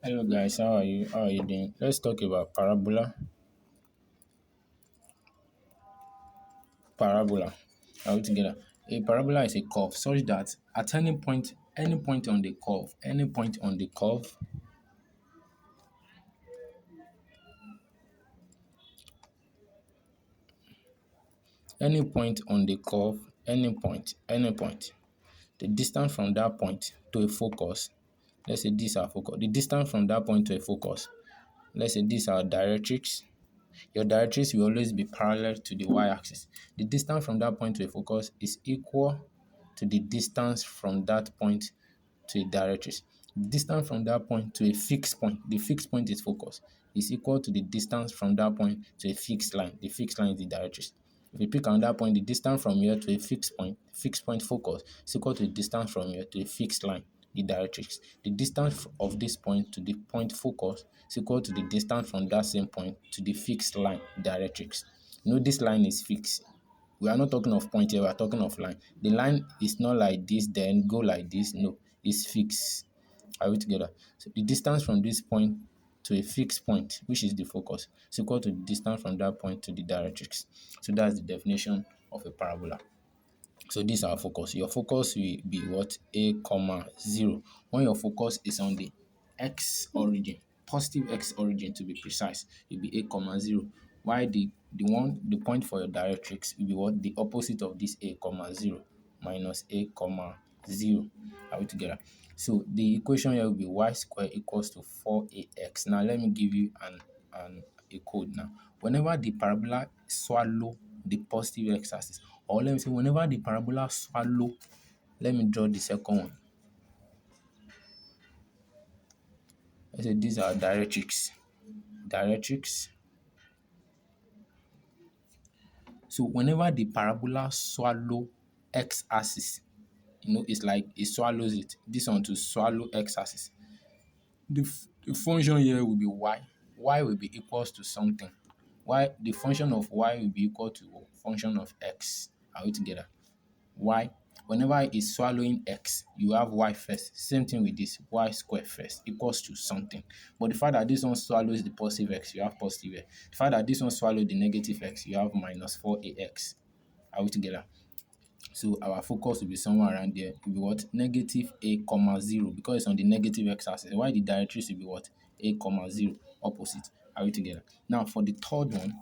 Hello guys, how are you? How are you doing? Let's talk about parabola. Parabola. Are we together? A parabola is a curve such that at any point on the curve, any point on the curve, any point, the distance from that point to a focus, let's say this our focus, the distance from that point to a focus, let's say this our directrix. Your directrix will always be parallel to the y-axis. The distance from that point to a focus is equal to the distance from that point to a directrix. The distance from that point to a fixed point, the fixed point is focus, is equal to the distance from that point to a fixed line. The fixed line is the directrix. If you pick another point, the distance from here to a fixed point focus is equal to the distance from here to a fixed line, the directrix. The distance of this point to the point focus is equal to the distance from that same point to the fixed line, directrix. You know this line is fixed. We are not talking of point here, we are talking of line. The line is not like this, then go like this. No, it's fixed. Are we together? So the distance from this point to a fixed point, which is the focus, is equal to the distance from that point to the directrix. So that's the definition of a parabola. So this is our focus. Your focus will be what? A comma 0. When your focus is on the x origin, positive x origin to be precise, it will be A comma 0. While the point for your directrix will be what? The opposite of this A comma 0 minus A comma 0. Are we together? So the equation here will be y squared equals to 4ax. Now let me give you a code now. Whenever the parabola swallow the positive x-axis, or let me say whenever the parabola swallow, let me draw the second one. Let's say these are directrix. So whenever the parabola swallow x-axis, it's like it swallows it. This one to swallow x-axis. The function here will be y. Y will be equals to something. The function of y will be equal to function of x. Are we together? Y. Whenever it's swallowing x, you have y first. Same thing with this, y squared first equals to something. But the fact that this one swallows the positive x, you have positive x. The fact that this one swallows the negative x, you have minus 4ax. Are we together? So our focus will be somewhere around there. It will be what? Negative a comma 0, because it's on the negative x-axis. Why the directrix will be what? A comma 0, opposite. Are we together? Now for the third one,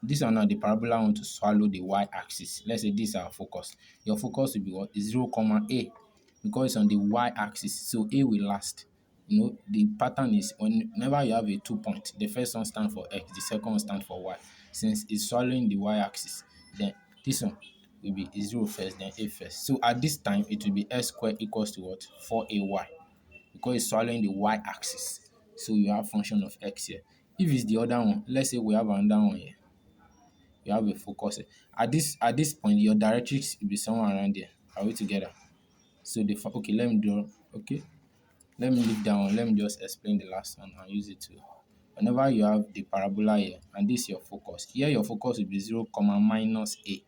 this one now, the parabola want to swallow the y-axis. Let's say this is our focus. Your focus will be what? 0 comma a, because it's on the y-axis. So a will last. The pattern is whenever you have a 2 point, the first one stands for x, the second one stands for y. Since it's swallowing the y-axis, then this one will be 0 first, then a first. So at this time, it will be x squared equals to what? 4ay, because it's swallowing the y-axis. So you have function of x here. If it's the other one, let's say we have another one here. You have a focus. At this point, your directrix will be somewhere around there. Are we together? So okay, let me draw. Okay, let me leave that one. Let me just explain the last one and use it to. Whenever you have the parabola here, and this is your focus. Here your focus will be 0 comma minus a,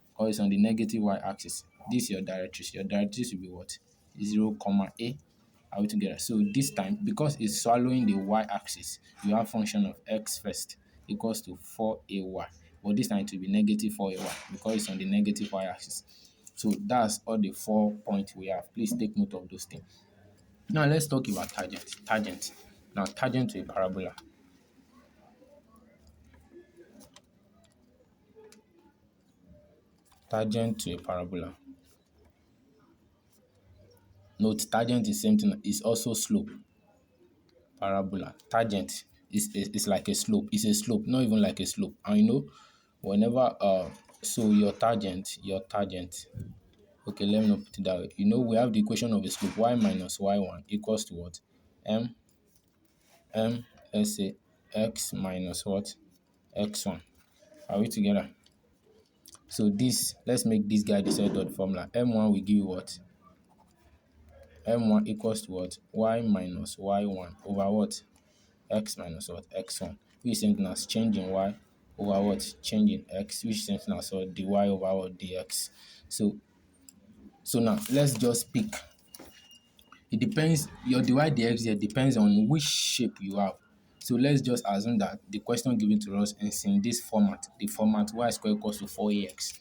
because it's on the negative y-axis. This is your directrix. Your directrix will be what? 0 comma a. Are we together? So this time, because it's swallowing the y-axis, you have function of x first equals to 4ay. But this time it will be negative 4ay because it's on the negative y-axis. So that's all the 4 points we have. Please take note of those things. Now let's talk about tangent. Now tangent to a parabola. Tangent to a parabola. Note tangent is same thing. It's also slope. Parabola. Tangent is like a slope. It's a slope, not even like a slope. And whenever so your tangent. Okay, let me not put it that way. We have the equation of a slope, y minus y1 equals to what? Let's say x minus what? X1. Are we together? So this, let's make this guy the set of the formula. M1 will give you what? M1 equals to what? Y minus y1 over what? X minus what? X1. Which is something as changing y over what? Changing x, which is something as what? Dy over what? Dx. So now let's just pick It depends, your dy dx here depends on which shape you have. So let's just assume that the question given to us is in this format, the format y square equals to 4ax.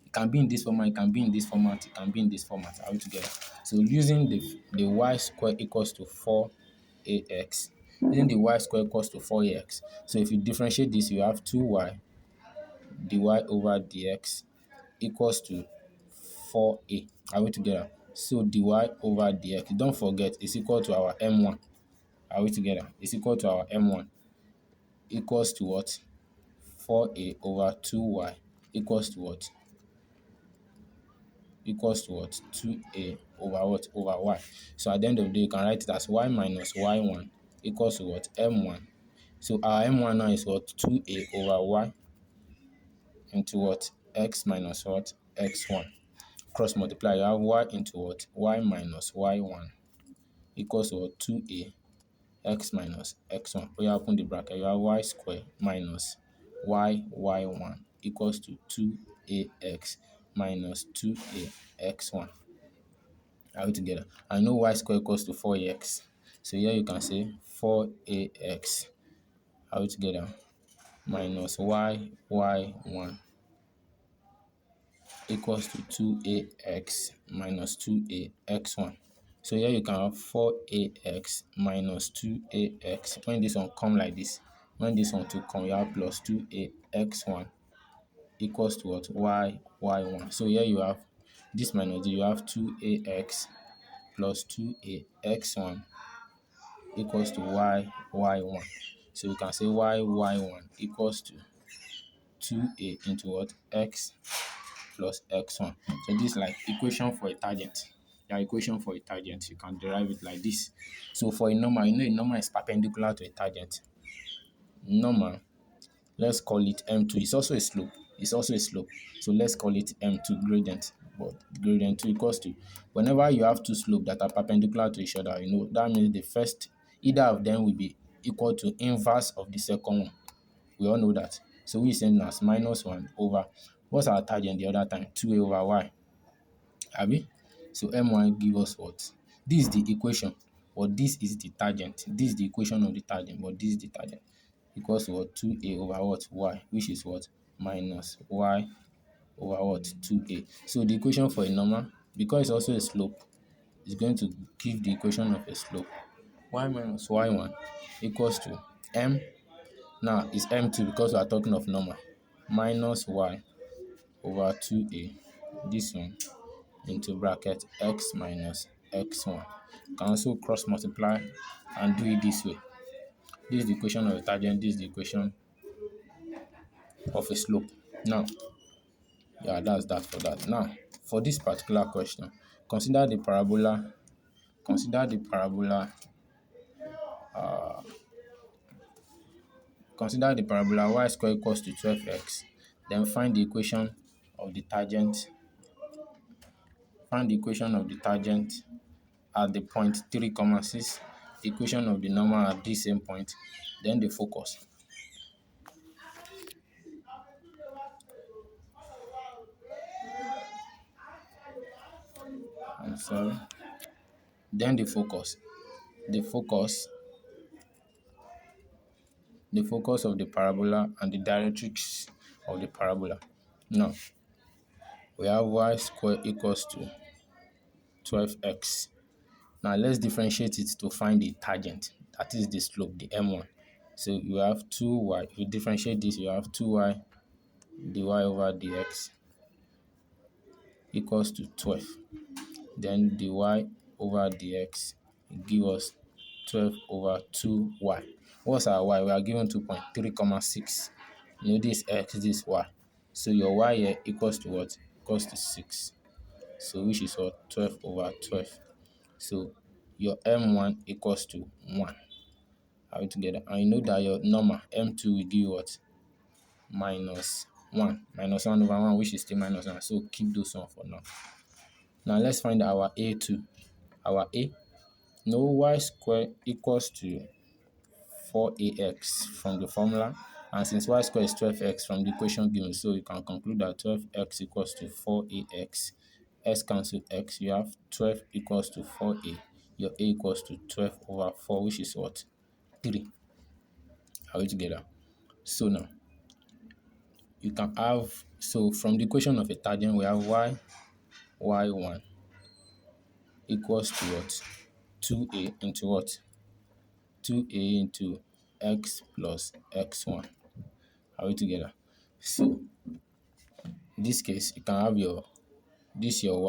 It can be in this format, it can be in this format, it can be in this format. Are we together? So using the y square equals to 4ax, using the y square equals to 4ax. So if you differentiate this, you have 2y dy over dx equals to 4a. Are we together? So dy over dx, don't forget, is equal to our m1. Are we together? It's equal to our m1 equals to what? 4a over 2y equals to what? Equals to what? 2a over what? Over y. So at the end of the day, you can write it as y minus y1 equals to what? M1. So our m1 now is what? 2a over y into what? X minus what? X1. Cross multiply, you have y into what? Y minus y1 equals to what? 2a x minus x1. When you open the bracket, you have y square minus y1 equals to 2ax minus 2a x1. Are we together? I know y square equals to 4ax. So here you can say 4ax. Are we together? Minus y1 equals to 2ax minus 2ax1. So here you can have 4ax minus 2ax. When this one come like this, when this one to come, you have plus 2ax1 equals to what? Y1. So here you have this minus this, you have 2ax plus 2ax1 equals to y1. So you can say y1 equals to 2a into what? X plus x1. So this is like equation for a tangent. Yeah, equation for a tangent. You can derive it like this. So for a normal, you know a normal is perpendicular to a tangent. Normal, let's call it M2. It's also a slope. It's also a slope. So let's call it M2 gradient. But gradient 2 equals to, whenever you have two slopes that are perpendicular to each other, you know, that means the first, either of them will be equal to inverse of the second one. We all know that. So we send as minus 1 over, what's our tangent the other time? 2a over y. Abi? So M1 give us what? This is the equation, but this is the tangent. This is the equation of the tangent, but this is the tangent. Equals to what? 2a over what? Y, which is what? Minus y over what? 2a. So the equation for a normal, because it's also a slope, is going to give the equation of a slope. Y minus y1 equals to m. Now it's m2 because we are talking of normal. Minus y over 2a. This one into bracket x minus x1. You can also cross multiply and do it this way. This is the equation of a tangent, this is the equation of a slope. Now, yeah, that's that for that. Now, for this particular question, consider the parabola, consider the parabola, consider the parabola y square equals to 12x. Then find the equation of the tangent, find the equation of the tangent at the point 3, 6, the equation of the normal at this same point, then the focus. I'm sorry. Then the focus. The focus, the focus of the parabola and the directrix of the parabola. Now, we have y square equals to 12x. Now, let's differentiate it to find the tangent. That is the slope, the m1. So you have 2y. If you differentiate this, you have 2y dy over dx equals to 12. Then dy over dx give us 12 over 2y. What's our y? We are given 2.3, 6. You know this x, this y. So your y here equals to what? Equals to 6. So which is what? 12 over 12. So your m1 equals to 1. Are we together? And you know that your normal m2 will give what? Minus 1. Minus 1 over 1, which is still minus 1. So keep those one for now. Now let's find our a2. Our a, no, y square equals to 4ax from the formula, and since y square is 12x from the equation given, so you can conclude that 12x equals to 4ax. S cancel x, you have 12 equals to 4a. your a equals to 12 over 4, which is what? 3. Are we together? So now, you can have, so from the equation of a tangent, we have y1 equals to what? 2a into what? 2a into x plus x1. Are we together? So in this case, you can have your y, this your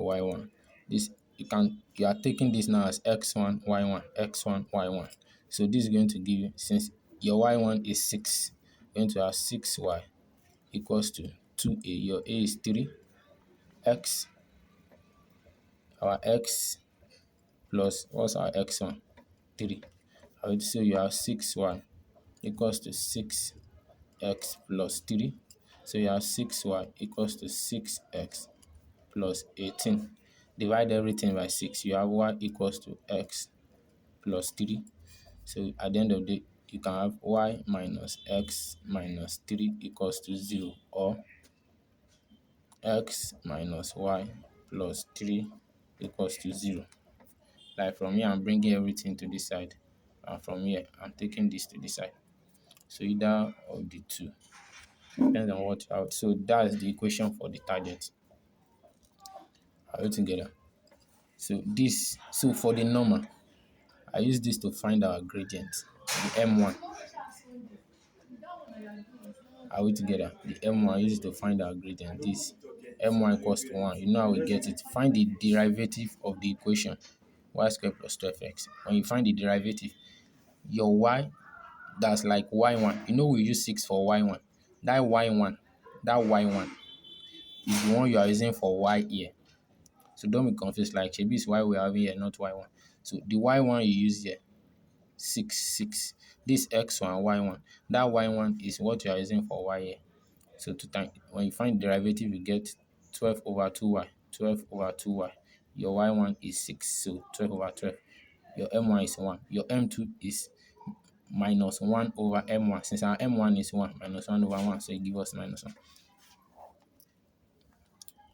y1. This you are taking this now as x1, y1, x1, y1. So this is going to give you, since your y1 is 6, you're going to have 6y equals to 2a. Your a is 3, x, our x plus what's our x1? 3. I would say you have 6y equals to 6x plus 3. So you have 6y equals to 6x plus 18. Divide everything by 6. You have y equals to x plus 3. So at the end of the day, you can have y minus x minus 3 equals to 0, or x minus y plus 3 equals to 0. Like from here, I'm bringing everything to this side. And from here, I'm taking this to this side. So either of the two. Depends on what you have. So that's the equation for the target. Are we together? So for the normal, I use this to find our gradient, the M1. Are we together? The M1, I use it to find our gradient. This M1 equals to 1. You know how we get it. Find the derivative of the equation y squared plus 12x. When you find the derivative, your y, that's like y1. You know we use 6 for y1. That y1 is the one you are using for y here. So don't be confused, like Chebi is why we're having here, not y1. So the y1 you use here, 6. This x1, y1. That y1 is what you are using for y here. So when you find derivative, you get 12 over 2y. 12 over 2y. Your y1 is 6, so 12 over 12. Your m1 is 1. Your m2 is minus 1 over m1. Since our m1 is 1, minus 1 over 1, so it gives us minus 1.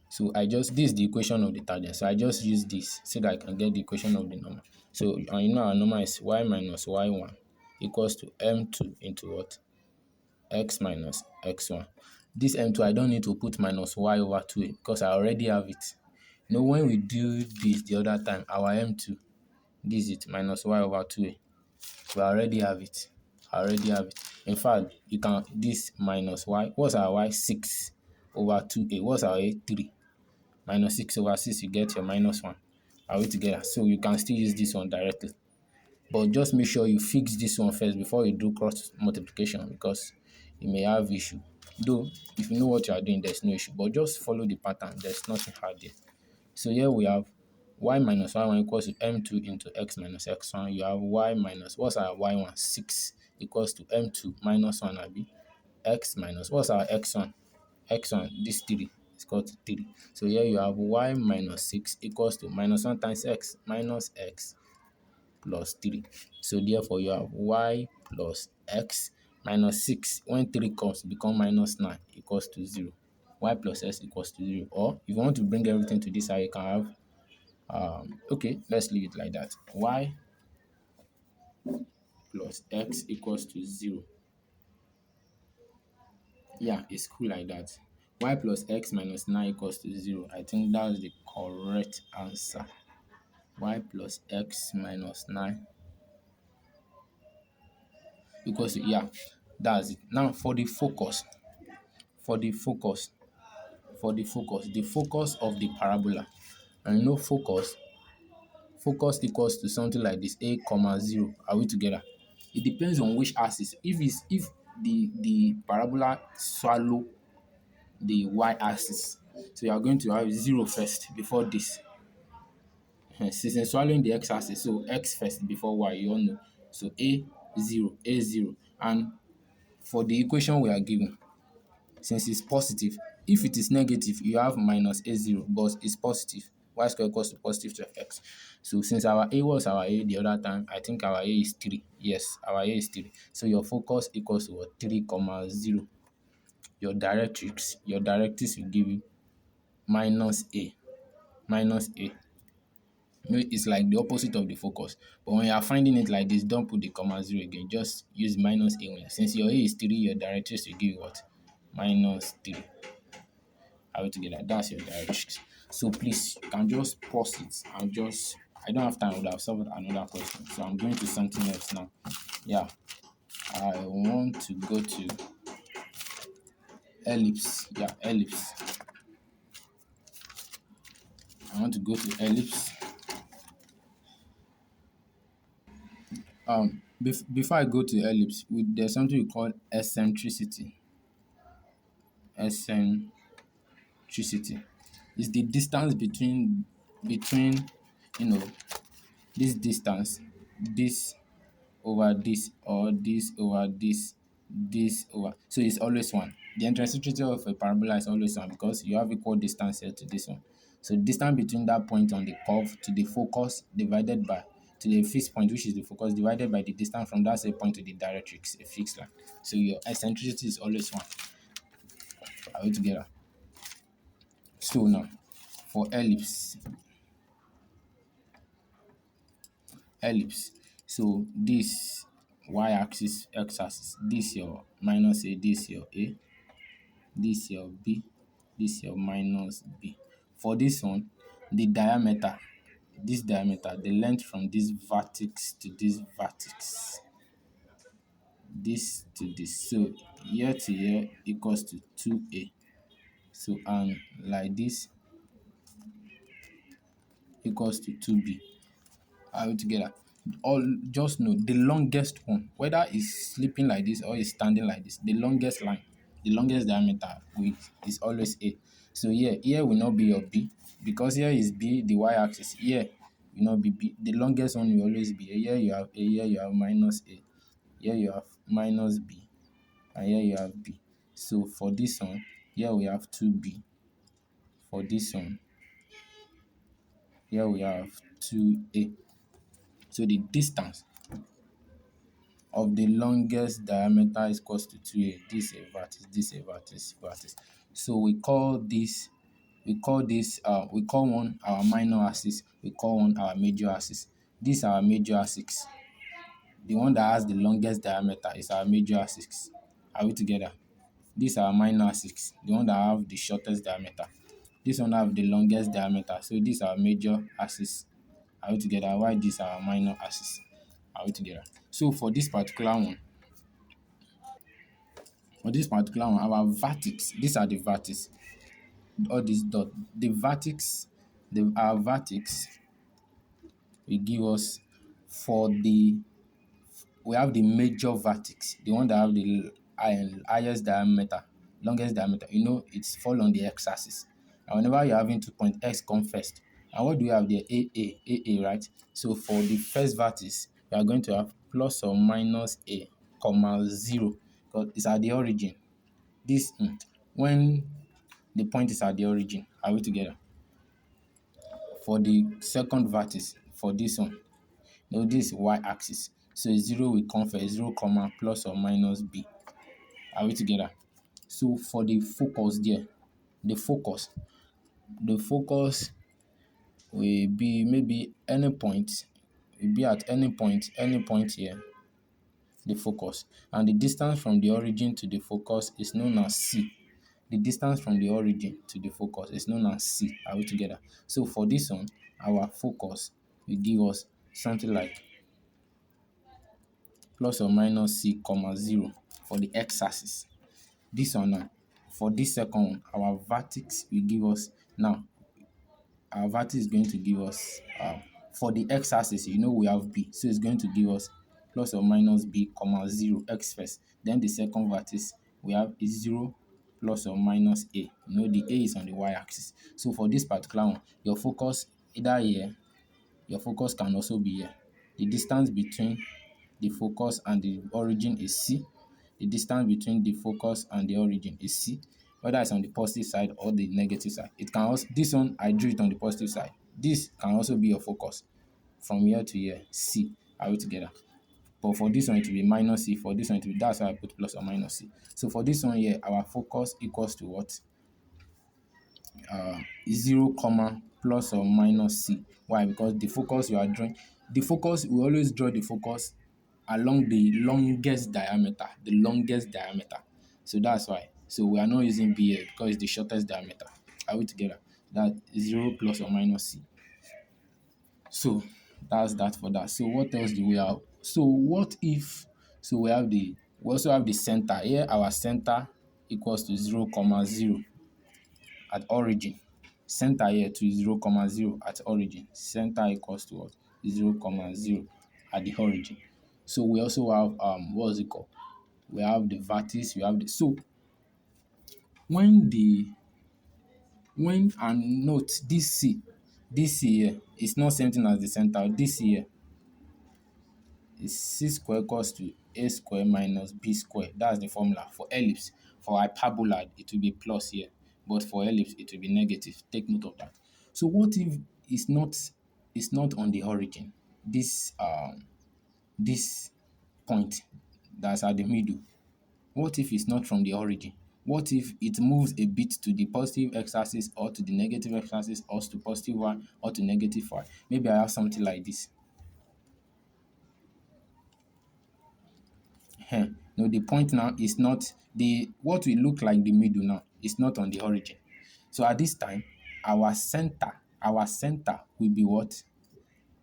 So this is the equation of the tangent. So I just use this so that I can get the equation of the number. So you know our number is y minus y1 equals to m2 into what? X minus x1. This m2, I don't need to put minus y over 2a because I already have it. You know, when we do this the other time, our m2, this is it, minus y over 2a. We already have it. I already have it. In fact, you can, this minus y, what's our y? 6 over 2a. What's our a? 3. Minus 6 over 6, you get your minus 1. Are we together? So you can still use this one directly. But just make sure you fix this one first before you do cross multiplication, because you may have issue. Though, if you know what you are doing, there's no issue. But just follow the pattern. There's nothing hard there. So here we have y minus y1 equals to m2 into x minus x1. You have y minus, what's our y1? 6 equals to m2 minus 1, abi? X minus, what's our x1? X1, this 3 is equal to 3. So here you have y minus 6 equals to minus 1 times x minus x plus 3. So therefore you have y plus x minus 6. When 3 comes, become minus 9 equals to 0. Y plus x equals to 0. Or if you want to bring everything to this side, you can have, okay, let's leave it like that. Y plus x equals to 0. Yeah, it's cool like that. Y plus x minus 9 equals to 0. I think that's the correct answer. Y plus x minus 9 equals to, yeah, that's it. Now for the focus, the focus of the parabola. And you know focus equals to something like this, a comma 0. Are we together? It depends on which axis. If the parabola swallow the y-axis, so you are going to have 0 first before this. Since it's swallowing the x-axis, so x first before y, you all know. So a0, and for the equation we are given, since it's positive, if it is negative, you have minus a0, but it's positive. Y squared equals to positive 12x. So since our a was our a the other time, I think our a is 3. Yes, our a is 3. So your focus equals to what? 3 comma 0. Your directrix will give you minus a, minus a, It's like the opposite of the focus. But when you are finding it like this, don't put the comma zero again. Just use minus a one. Since your a is 3, your directrix will give you what? Minus 3. Are we together? That's your directrix. So please, you can just pause it and just, I don't have time, I would have solved another question. So I'm going to something else now. Yeah, I want to go to ellipse. Yeah, ellipse. I want to go to ellipse. Before I go to ellipse, there's something we call eccentricity. Eccentricity is the distance between you know this distance, this over this, or this over this over. So it's always one. The eccentricity of a parabola is always one because you have equal distance here to this one. So distance between that point on the curve to the focus divided by to the fixed point, which is the focus, divided by the distance from that same point to the directrix, a fixed line. So your eccentricity is always one. Are we together? So now for ellipse. So this y-axis, x-axis, this your minus a, this your a, this your b, this your minus b. For this one, the diameter, this diameter, the length from this vertex to this vertex, this to this. So here to here equals to 2a. So and like this equals to 2b. Are we together? All just know the longest one, whether it's sleeping like this or it's standing like this, the longest line, the longest diameter is always A. So here will not be your B because here is B, the y-axis. Here will not be B. The longest one will always be A. Here you have A, here you have minus A, here you have minus B, and here you have B. So for this one, here we have 2B. For this one, here we have 2A. So the distance of the longest diameter is equals to 2a. This a vertex, this a vertex, vertex. So we call one our minor axis, we call one our major axis. This our major axis. The one that has the longest diameter is our major axis. Are we together? This our minor axis, the one that have the shortest diameter. This one have the longest diameter. So this our major axis. Are we together? Why this our minor axis? Are we together? So for this particular one, our vertex, these are the vertex, all these dot, the vertex, our vertex will give us for the, we have the major vertex, the one that have the highest diameter, longest diameter. It's fall on the x-axis. And whenever you're having 2 point, x come first. And what do we have there? A, right? So for the first vertex, we are going to have plus or minus a, comma 0, because it's at the origin. This when the point is at the origin. Are we together? For the second vertex, for this one, this y-axis. So 0 will come first, 0 comma plus or minus b. Are we together? So for the focus there, the focus will be maybe any point, will be at any point here, the focus. And the distance from the origin to the focus is known as c. The distance from the origin to the focus is known as c. Are we together? So for this one, our focus will give us something like plus or minus c, comma 0 for the x-axis. This one now, for this second one, our vertex will give us, now our vertex is going to give us, for the x-axis, we have b, so it's going to give us plus or minus b, comma 0, x first. Then the second vertex we have is 0 plus or minus a. The a is on the y-axis. So for this particular one, your focus either here, your focus can also be here. The distance between the focus and the origin is c. The distance between the focus and the origin is c, whether it's on the positive side or the negative side. It can also, this one I drew it on the positive side. This can also be your focus from here to here, c. Are we together? But for this one it will be minus c. For this one it will be, that's why I put plus or minus c. So for this one here, our focus equals to what? 0 comma plus or minus c. Why? Because the focus you are drawing, the focus, we always draw the focus along the longest diameter, So that's why. So we are not using b here because it's the shortest diameter. Are we together? That 0 plus or minus c. So that's that for that. So what else do we have? So what if, so we also have the center. Here our center equals to 0, comma 0 at origin. Center here to 0, comma 0 at origin. Center equals to what? 0, comma 0 at the origin. So we also have what is it called? We have the vertex, we have the, so when the, when, and note this C here is not same thing as the center. This C here is c square equals to a square minus b square. That's the formula for ellipse. For hyperbola, it will be plus here, but for ellipse, it will be negative. Take note of that. So what if it's not on the origin? This point that's at the middle. What if it's not from the origin? What if it moves a bit to the positive x-axis or to the negative x-axis or to positive y or to negative y? Maybe I have something like this. No, the point now is not the, what will look like the middle now is not on the origin. So at this time, our center will be what?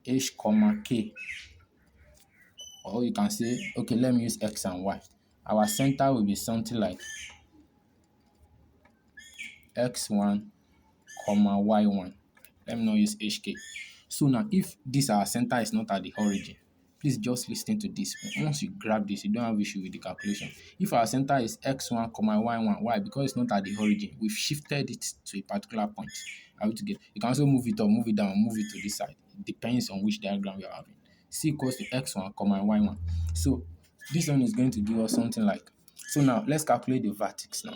H comma k. Or you can say, okay, let me use x and y. Our center will be something like x1 comma y1. Let me not use hk. So now if this our center is not at the origin, please just listen to this. Once you grab this, you don't have issue with the calculation. If our center is x1 comma y1, why? Because it's not at the origin. We've shifted it to a particular point. Are we together? You can also move it up, move it down, move it to this side. It depends on which diagram you're having. C equals to x1 comma y1. So this one is going to give us something like, so now let's calculate the vertex now.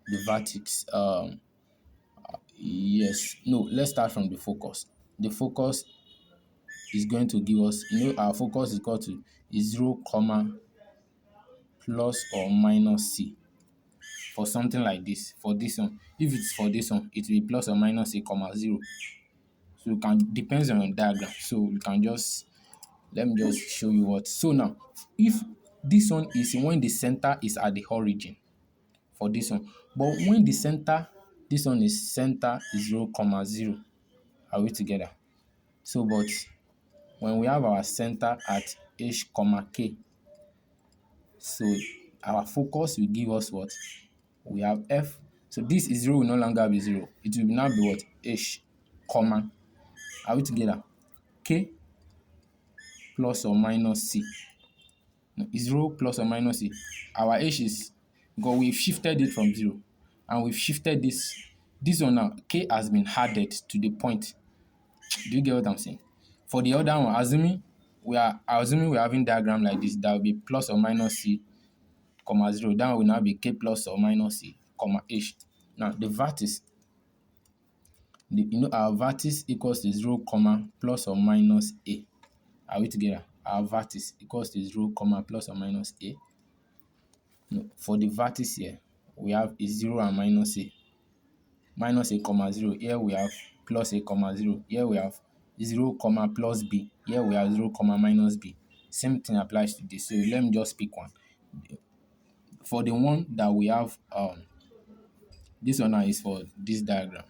The vertex, yes, no, let's start from the focus. The focus is going to give us, our focus is equal to 0, comma plus or minus c. For something like this, for this one, if it's for this one, it will be plus or minus a comma 0. So you can, depends on your diagram. So you can just, let me just show you what. So now, if this one is when the center is at the origin, for this one, but when the center, this one is center 0, comma 0. Are we together? So but when we have our center at h comma k, so our focus will give us what? We have f. So this is 0 will no longer be 0. It will now be what? H comma. Are we together? K plus or minus c. No, 0 plus or minus c. Our h is, because we've shifted it from 0. And we've shifted this one now. K has been added to the point. Do you get what I'm saying? For the other one, assuming we're having diagram like this, that will be plus or minus c, comma 0. That will now be k plus or minus c, comma h. Now the vertex, our vertex equals to 0, comma plus or minus a. Are we together? Our vertex equals to 0, comma plus or minus a. No, for the vertex here, we have a 0 and minus a. Minus a comma 0. Here we have plus a comma 0. Here we have 0 comma plus b. Here we have 0 comma minus b. Same thing applies to this. So let me just pick one. For the one that we have, this one now is for this diagram.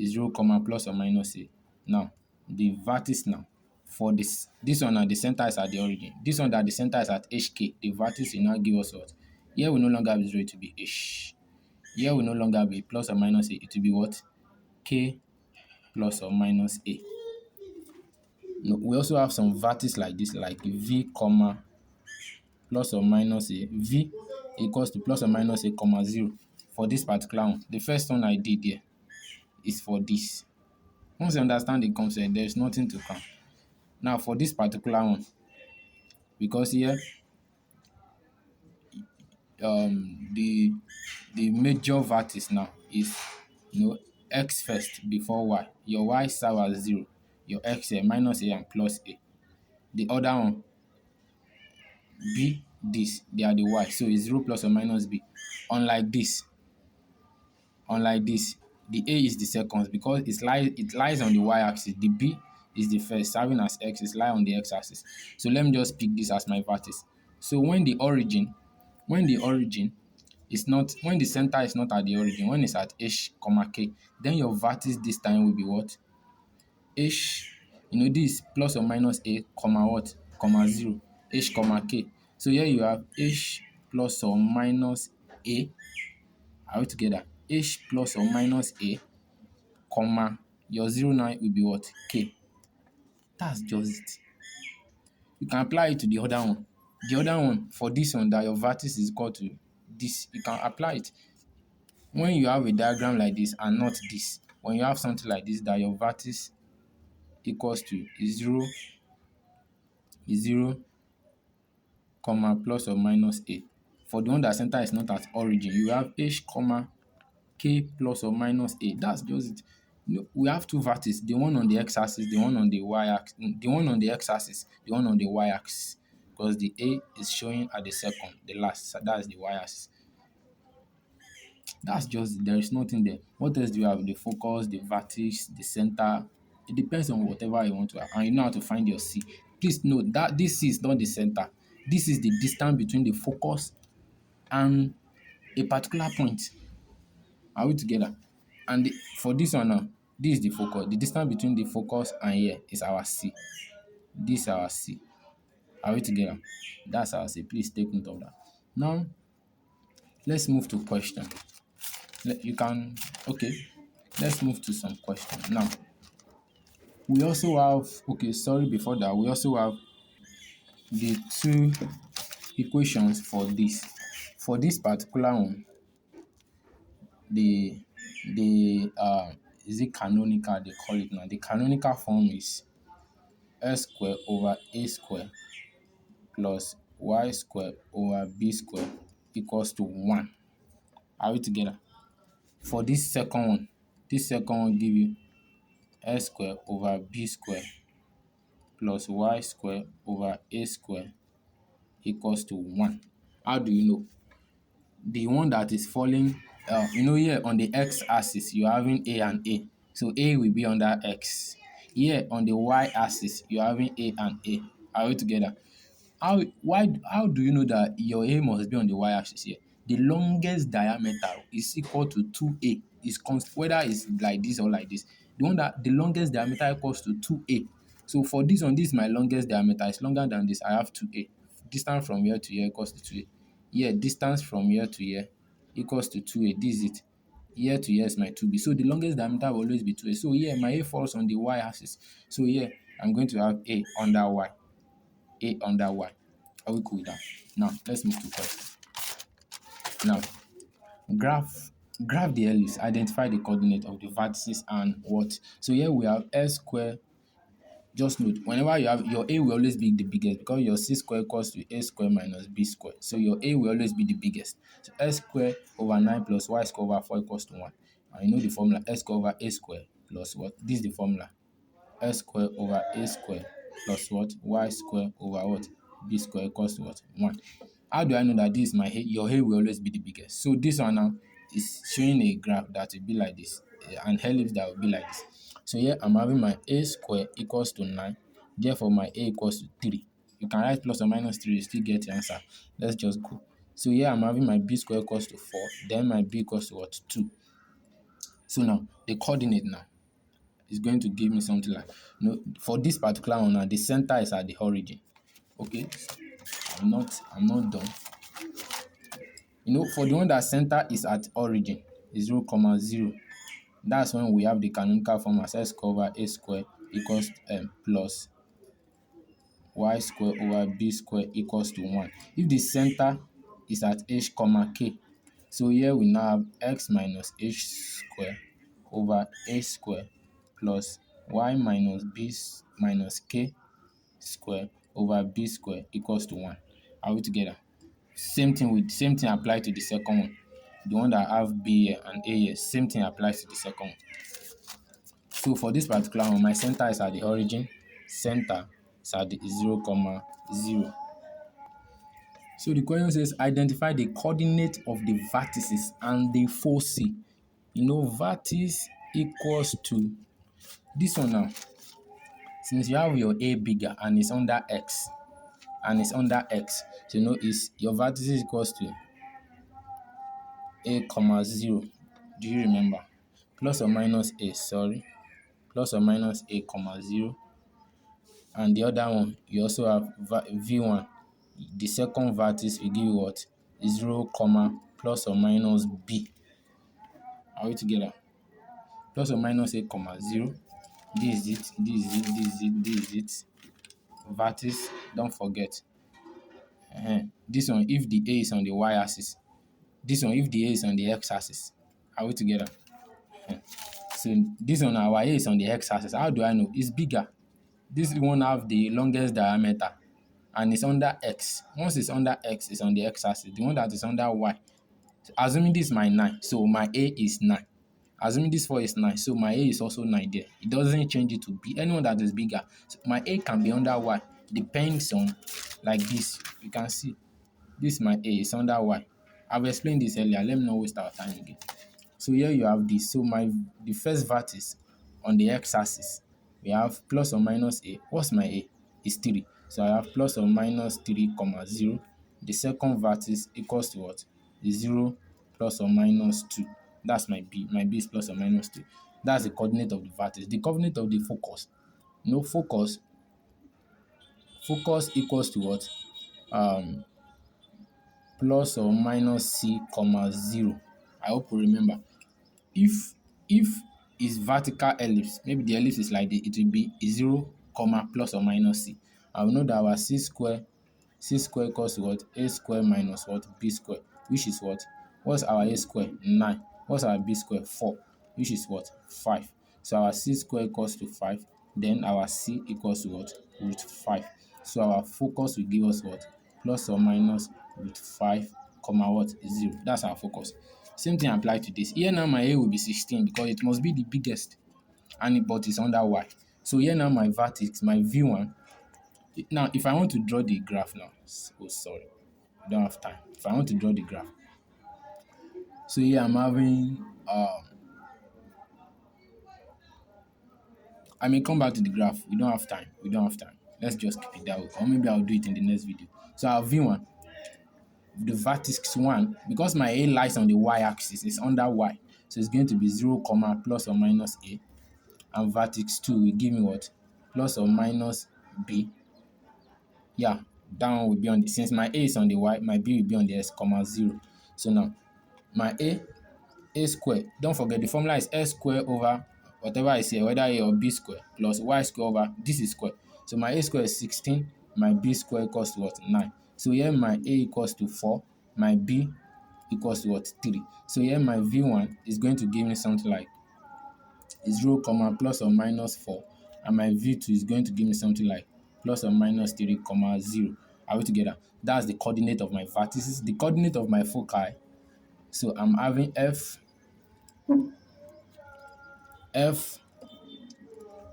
0 comma plus or minus a. Now the vertex now for this one now, the center is at the origin. This one that the center is at hk, the vertex will now give us what? Here will no longer be 0, it will be h. Here will no longer be plus or minus a, it will be what? K plus or minus a. No, we also have some vertex like this, like v comma plus or minus a. V equals to plus or minus a comma 0 for this particular one. The first one I did here is for this. Once you understand the concept, there is nothing to count. Now for this particular one, because here the major vertex now is x first before y. Your y serve as 0, your x here minus a and plus a. The other one b, this, they are the y, so it's 0 plus or minus b. Unlike this, The A is the second because it lies on the y-axis. The B is the first, serving as x, is lie on the x-axis. So let me just pick this as my vertex. So when the origin is not, when the center is not at the origin, when it's at h, comma k, then your vertex this time will be what? H, this plus or minus a, comma what? Comma 0, h, comma k. So here you have h plus or minus a. Are we together? H plus or minus a, comma, your 0 now will be what? K. That's just it. You can apply it to the other one. The other one, for this one, that your vertex is equal to this, you can apply it. When you have a diagram like this and not this, when you have something like this, that your vertex equals to 0, comma, plus or minus a. For the one that center is not at origin, you have h, comma, k plus or minus a. That's just it. We have two vertices, the one on the x-axis, the one on the y-axis, the one on the x-axis, the one on the y-axis, because the a is showing at the second, the last, so that's the y-axis. That's just it. There is nothing there. What else do you have? The focus, the vertex, the center. It depends on whatever you want to have, and you know how to find your C. Please note that this C is not the center. This is the distance between the focus and a particular point. Are we together? And for this one now, this is the focus. The distance between the focus and here is our C. This is our C. Are we together? That's our C. Please take note of that. Now, let's move to question. You can, okay, let's move to some questions. Now, we also have, okay, sorry, before that, we also have the two equations for this. For this particular one, the is it canonical they call it now? The canonical form is s square over a square plus y square over b square equals to 1. Are we together? For this second one give you s square over b square plus y square over a square equals to 1. How do you know? The one that is falling, here on the x-axis, you're having a and a. So a will be under x. Here on the y-axis, you're having a and a. Are we together? How do you know that your a must be on the y-axis here? The longest diameter is equal to 2a. Is whether it's like this or like this. The longest diameter equals to 2a. So for this one, this is my longest diameter. It's longer than this. I have 2a. Distance from here to here equals to 2a. Here, distance from here to here equals to 2a. This is it. Here to here is my 2b. So the longest diameter will always be 2a. So here, my a falls on the y-axis. So here, I'm going to have a under y. A under y. Are we cool with that? Now, let's move to question. Now, graph the ellipse. Identify the coordinate of the vertices and what. So here we have s square. Just note, whenever you have your a will always be the biggest because your c square equals to a square minus b square. So your a will always be the biggest. So s square over 9 plus y square over 4 equals to 1. And you know the formula, s square over a square plus what? This is the formula. S square over a square plus what? Y square over what? B square equals to what? 1. How do I know that this is my hair? Your hair will always be the biggest. So this one now is showing a graph that will be like this, an ellipse that will be like this. So here I'm having my a square equals to 9. Therefore, my a equals to 3. You can write plus or minus 3, you still get the answer. Let's just go. So here I'm having my b square equals to 4. Then my b equals to what? 2. So now, the coordinate now is going to give me something like, for this particular one now, the center is at the origin. Okay, I'm not done. For the one that center is at origin, is 0, 0. That's when we have the canonical form as s square over a square equals plus y square over b square equals to 1. If the center is at h, k, so here we now have x minus h square over a square plus y minus b minus k square over b square equals to 1. Are we together? Same thing applies to the second one. The one that have b here and a here, same thing applies to the second one. So for this particular one, my center is at the origin, center is at the 0, 0. So the question says identify the coordinate of the vertices and the foci. Vertex equals to this one now. Since you have your A bigger and it's under X, so is your vertex is equals to A comma 0. Do you remember? Plus or minus A, sorry. Plus or minus A comma 0. And the other one, you also have V1. The second vertex will give you what? 0 comma plus or minus B. Are we together? Plus or minus A comma 0. This is it, this is it, this is it, this is it. Vertex, don't forget. This one, if the A is on the y-axis. This one, if the A is on the x-axis. Are we together? So this one, our A is on the x-axis. How do I know? It's bigger. This one have the longest diameter and it's under x. Once it's under x, it's on the x-axis. The one that is under y. So assuming this is my 9, so my A is 9. Assuming this 4 is 9, so my A is also 9 there. It doesn't change it to B. Anyone that is bigger. So my A can be under y. Depends on, like this. You can see. This my A is under y. I've explained this earlier. Let me not waste our time again. So here you have this. So the first vertex on the x-axis, we have plus or minus A. What's my A? It's 3. So I have plus or minus 3 comma 0. The second vertex equals to what? 0 plus or minus 2. That's my B. My B is plus or minus 2. That's the coordinate of the vertex. The coordinate of the focus. Focus equals to what? Plus or minus C comma 0. I hope you remember. If is vertical ellipse, maybe the ellipse is like this, it will be 0 comma plus or minus C. I will know that our C square equals to what? A square minus what? B square, which is what? What's our A square? 9. What's our B square? 4, which is what? 5. So our C square equals to 5. Then our C equals to what? Root 5. So our focus will give us what? Plus or minus root 5 comma what? 0. That's our focus. Same thing apply to this. Here now my A will be 16 because it must be the biggest, but it's under Y. So here now my vertex, my V1. Now if I want to draw the graph now, oh sorry, I don't have time. If I want to draw the graph, so here I'm having I may come back to the graph. We don't have time. Let's just keep it that way, or maybe I'll do it in the next video. So our V1, the vertex 1, because my A lies on the y-axis, it's under y, so it's going to be 0 comma plus or minus A, and vertex 2 will give me what? Plus or minus B. Yeah, that one will be on the, since my A is on the y, my B will be on the x comma 0. So now my A square, don't forget the formula is S square over whatever I say, whether A or B square, plus Y square over this is square. So my A square is 16, my B square equals to what? 9. So here my A equals to 4, my B equals to what? 3. So here my V1 is going to give me something like 0 comma plus or minus 4, and my V2 is going to give me something like plus or minus 3 comma 0. Are we together? That's the coordinate of my vertices. The coordinate of my foci. So I'm having F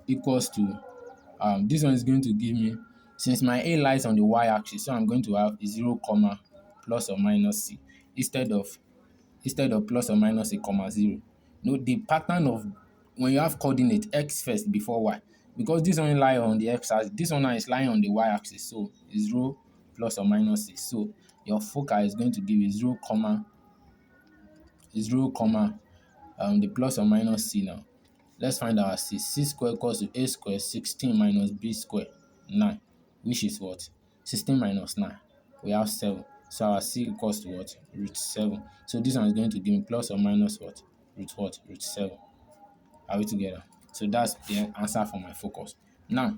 equals to this one is going to give me, since my A lies on the y-axis, so I'm going to have 0 comma plus or minus C instead of plus or minus a comma 0. The pattern of when you have coordinate x first before y, because this one lie on the x-axis, this one now is lying on the y-axis, so 0 plus or minus C. So your foci is going to give you 0 comma the plus or minus C now. Let's find our C. C square equals to A square 16 minus B square 9, which is what? 16 minus 9. We have 7. So our C equals to what? Root 7. So this one is going to give me plus or minus what? Root 7. Are we together? So that's the answer for my focus. Now,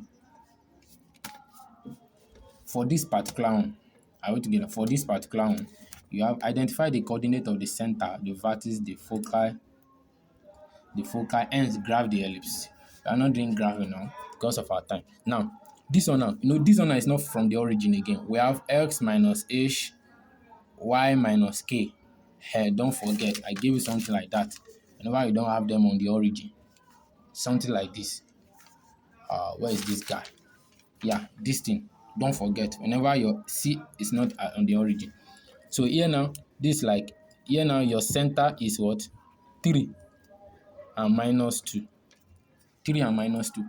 for this particular one, are we together? For this particular one, you have identified the coordinate of the center, the vertex, the foci, hence graph the ellipse. We are not doing graphing now because of our time. Now, this one now, this one now is not from the origin again. We have x minus h, y minus k. Hey, don't forget, I gave you something like that. Whenever you don't have them on the origin, something like this. Where is this guy? Yeah, this thing. Don't forget, whenever your C is not on the origin. So here now, here now, your center is what? 3. and minus 2. 3 and minus 2.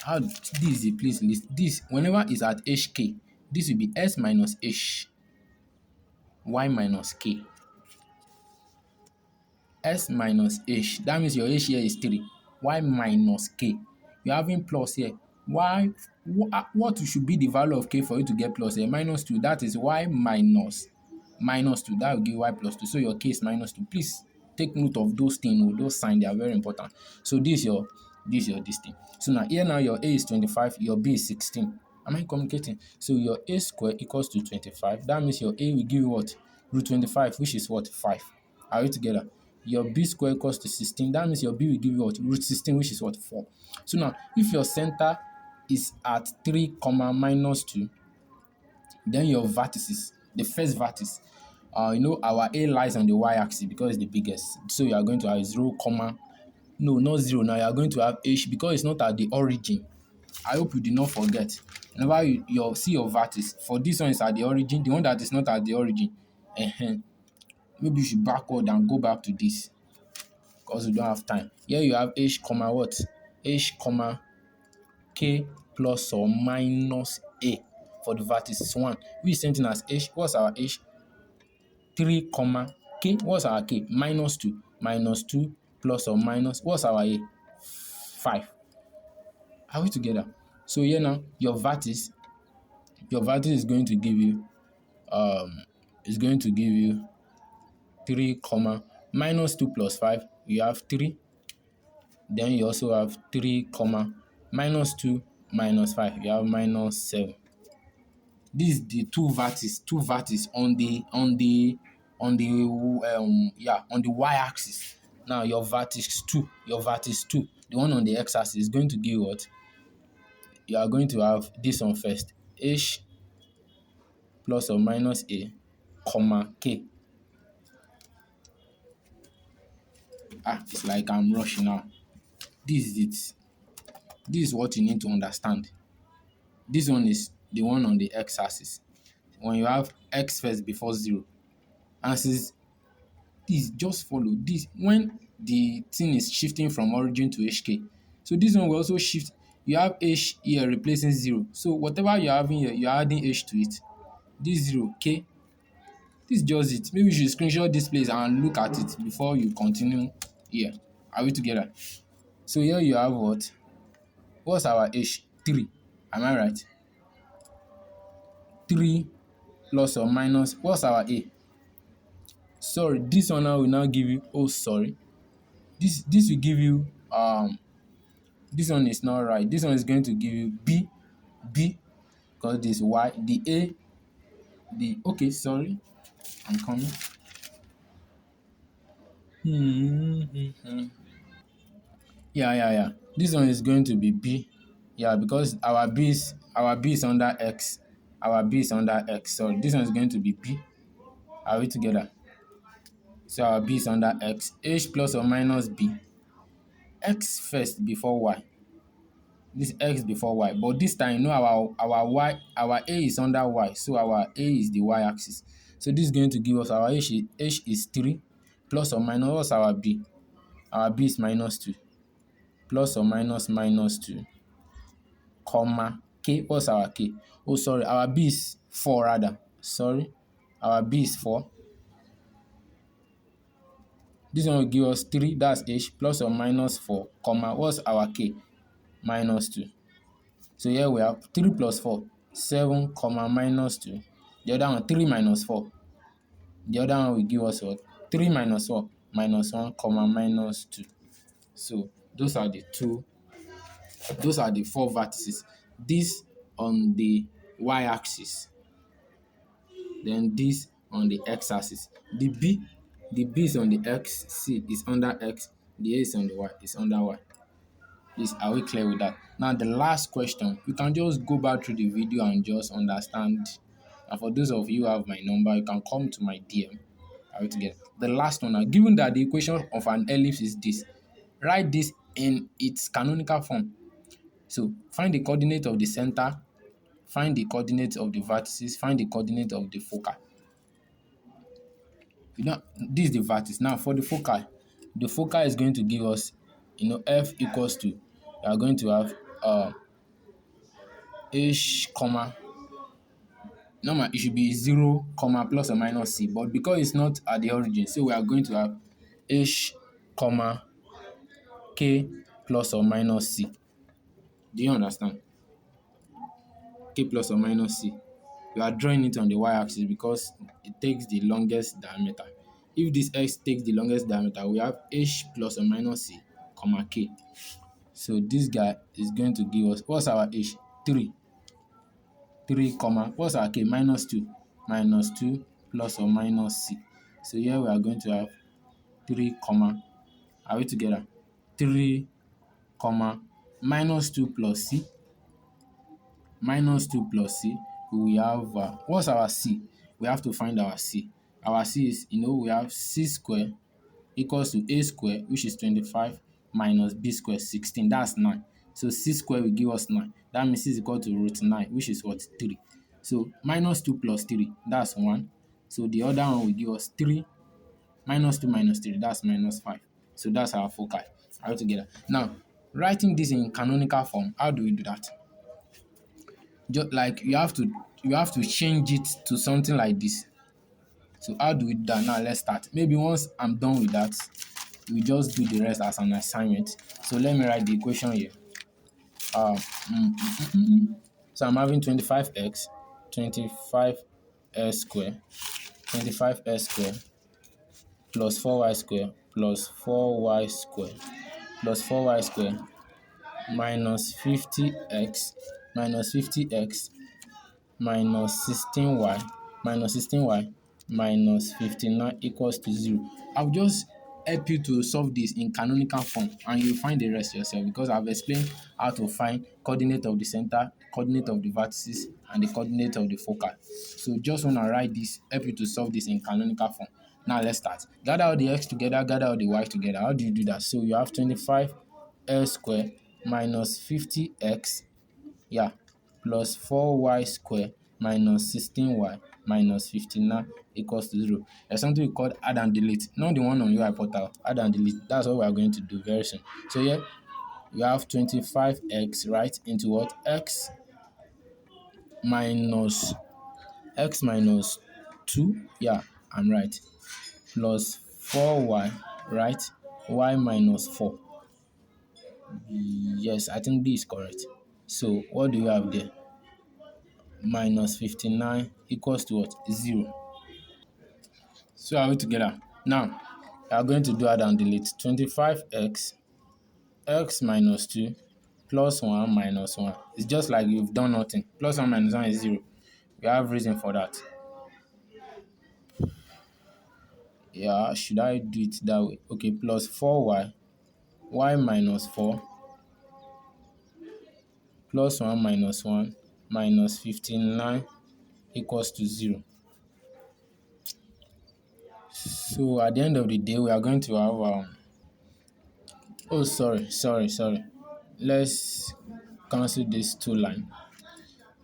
How this is a place list. This whenever it's at hk, this will be s minus h, y minus k. S minus h. That means your h here is 3. Y minus k. You're having plus here. Y, what should be the value of k for you to get plus here? Minus 2. That is y minus 2. That will give y plus 2. So your k is minus 2. Please take note of those things. Those signs, they are very important. So this thing. So now here now your a is 25, your b is 16. Am I communicating? So your a square equals to 25. That means your a will give you what? Root 25, which is what? 5. Are we together? Your b square equals to 16. That means your b will give you what? Root 16, which is what? 4. So now, if your center is at 3, minus 2, then your vertices, the first vertex, our a lies on the y-axis because it's the biggest. So you are going to have 0, no, not 0. Now you are going to have h because it's not at the origin. I hope you did not forget. Whenever you see your vertex, for this one is at the origin, the one that is not at the origin, maybe you should backward and go back to this because we don't have time. Here you have h, what? H, k plus or minus a for the vertices 1. Which is same thing as h. What's our h? 3, k. What's our k? Minus 2. Minus 2 plus or minus. What's our a? 5. Are we together? So here now, your vertex is going to give you 3, minus 2 plus 5. You have 3. Then you also have 3, minus 2 minus 5. You have minus 7. This is the two vertices on the y-axis. Now your vertex 2, the one on the x-axis is going to give what? You are going to have this one first. H plus or minus a, k. It's like I'm rushing now. This is it. This is what you need to understand. This one is the one on the x-axis. When you have x first before 0. And since this, just follow this. When the thing is shifting from origin to hk, so this one will also shift. You have h here replacing 0. So whatever you're having here, you're adding h to it. This 0, k. This is just it. Maybe you should screenshot this place and look at it before you continue here. Are we together? So here you have what? What's our h? 3. Am I right? 3 plus or minus. What's our a? Sorry, this one now will now give you, this will give you, this one is not right. This one is going to give you b, because this y, the a, okay, sorry, I'm coming. Yeah. This one is going to be b. Yeah, because our b is under x. So this one is going to be b. Are we together? So our b is under x. H plus or minus b. X first before y. This x before y. But this time, our y, our a is under y. So our a is the y-axis. So this is going to give us our h is 3 plus or minus. What's our b? Our b is minus 2 plus or minus 2, k. What's our k? Oh, sorry, our b is 4 rather. Sorry, our b is 4. This one will give us 3, that's h, plus or minus 4, what's our k? Minus 2. So here we have 3 plus 4, 7, minus 2. The other one, 3 minus 4. The other one will give us what? 3 minus 4, minus 1, minus 2. So those are the 4 vertices. This on the y-axis. Then this on the x-axis. The b is on the x, c is under x, the a is on the y, is under y. Please, are we clear with that? Now the last question, you can just go back through the video and just understand. And for those of you who have my number, you can come to my DM. Are we together? The last one now, given that the equation of an ellipse is this, write this in its canonical form. So find the coordinate of the center, find the coordinate of the vertices, find the coordinate of the foci. This is the vertex. Now for the foci, The focal is going to give us, f equals to, we are going to have h comma, normal it should be 0 comma plus or minus c, but because it's not at the origin, so we are going to have h comma k plus or minus c. Do you understand? K plus or minus c. We are drawing it on the y-axis because it takes the longest diameter. If this x takes the longest diameter, we have h plus or minus c, comma k. So this guy is going to give us, what's our h? 3. 3 comma, what's our k? Minus 2. Minus 2 plus or minus c. So here we are going to have 3 comma, are we together? 3 comma minus 2 plus c, minus 2 plus c. We have, what's our c? We have to find our c. Our c is, we have c square equals to a square, which is 25, minus b square, 16. That's 9. So c square will give us 9. That means c is equal to root 9, which is what? 3. So minus 2 plus 3, that's 1. So the other one will give us 3 minus 2 minus 3, that's minus 5. So that's our foci. Are we together? Now, writing this in canonical form, how do we do that? Just like you have to change it to something like this. So how do we do that? Now let's start. Maybe once I'm done with that, we just do the rest as an assignment. So let me write the equation here. So I'm having 25x, 25s square, 25s square plus 4y square plus 4y square plus 4y square minus 50x minus 50x minus 16y minus 59 equals to 0. I'll just help you to solve this in canonical form and you'll find the rest yourself because I've explained how to find coordinate of the center, coordinate of the vertices, and the coordinate of the focal. So just want to write this, help you to solve this in canonical form. Now let's start. Gather all the x together, gather all the y together. How do you do that? So you have 25 x square minus 50x, yeah, plus 4y square minus 16y minus 59 equals to 0. There's something we call add and delete, not the one on UI portal. Add and delete, that's what we are going to do very soon. So here we have 25x, right, into what? Minus x minus 2, yeah, I'm right, plus 4y, right, y minus 4. Yes, I think B is correct. So what do you have there? Minus 59 equals to what? 0. So are we together? Now, we are going to do add and delete. 25x, x minus 2, plus 1 minus 1. It's just like you've done nothing. Plus 1 minus 1 is 0. We have reason for that. Yeah, should I do it that way? Okay, plus 4y, y minus 4, plus 1 minus 1, minus 59 equals to 0. So at the end of the day, we are going to have oh, sorry. Let's cancel this two line.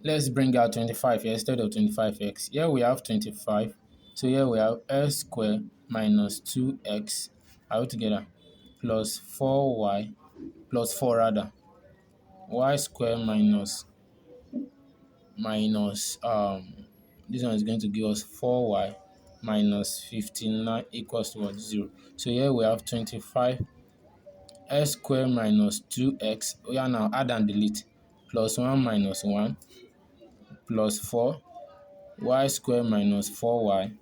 Let's bring out 25 here instead of 25x. Here we have 25. So here we have x squared minus 2x altogether plus 4y plus 4 rather. Y squared minus this one is going to give us 4y minus 59 equals to what? 0. So here we have 25 x squared minus 2x. Oh yeah, now add and delete. Plus 1 minus 1 plus 4 y squared minus 4y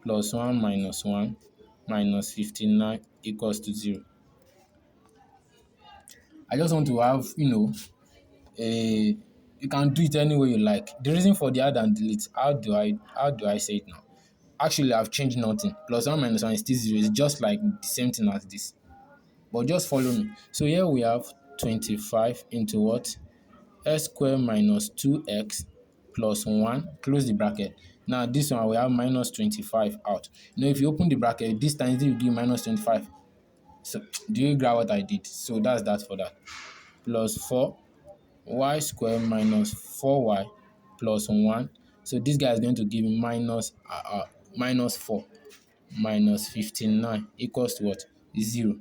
plus 1 minus 1 minus 59 equals to 0. I just want to have, a you can do it any way you like. The reason for the add and delete, how do I say it now? Actually, I've changed nothing. Plus 1 minus 1 is still 0. It's just like the same thing as this. But just follow me. So here we have 25 into what? X squared minus 2x plus 1, close the bracket. Now this one we have minus 25 out. If you open the bracket, this time it will give minus 25. So do you grab what I did? So that's that for that. Plus 4 y squared minus 4y plus 1. So this guy is going to give minus 4. minus 59 equals to what? 0.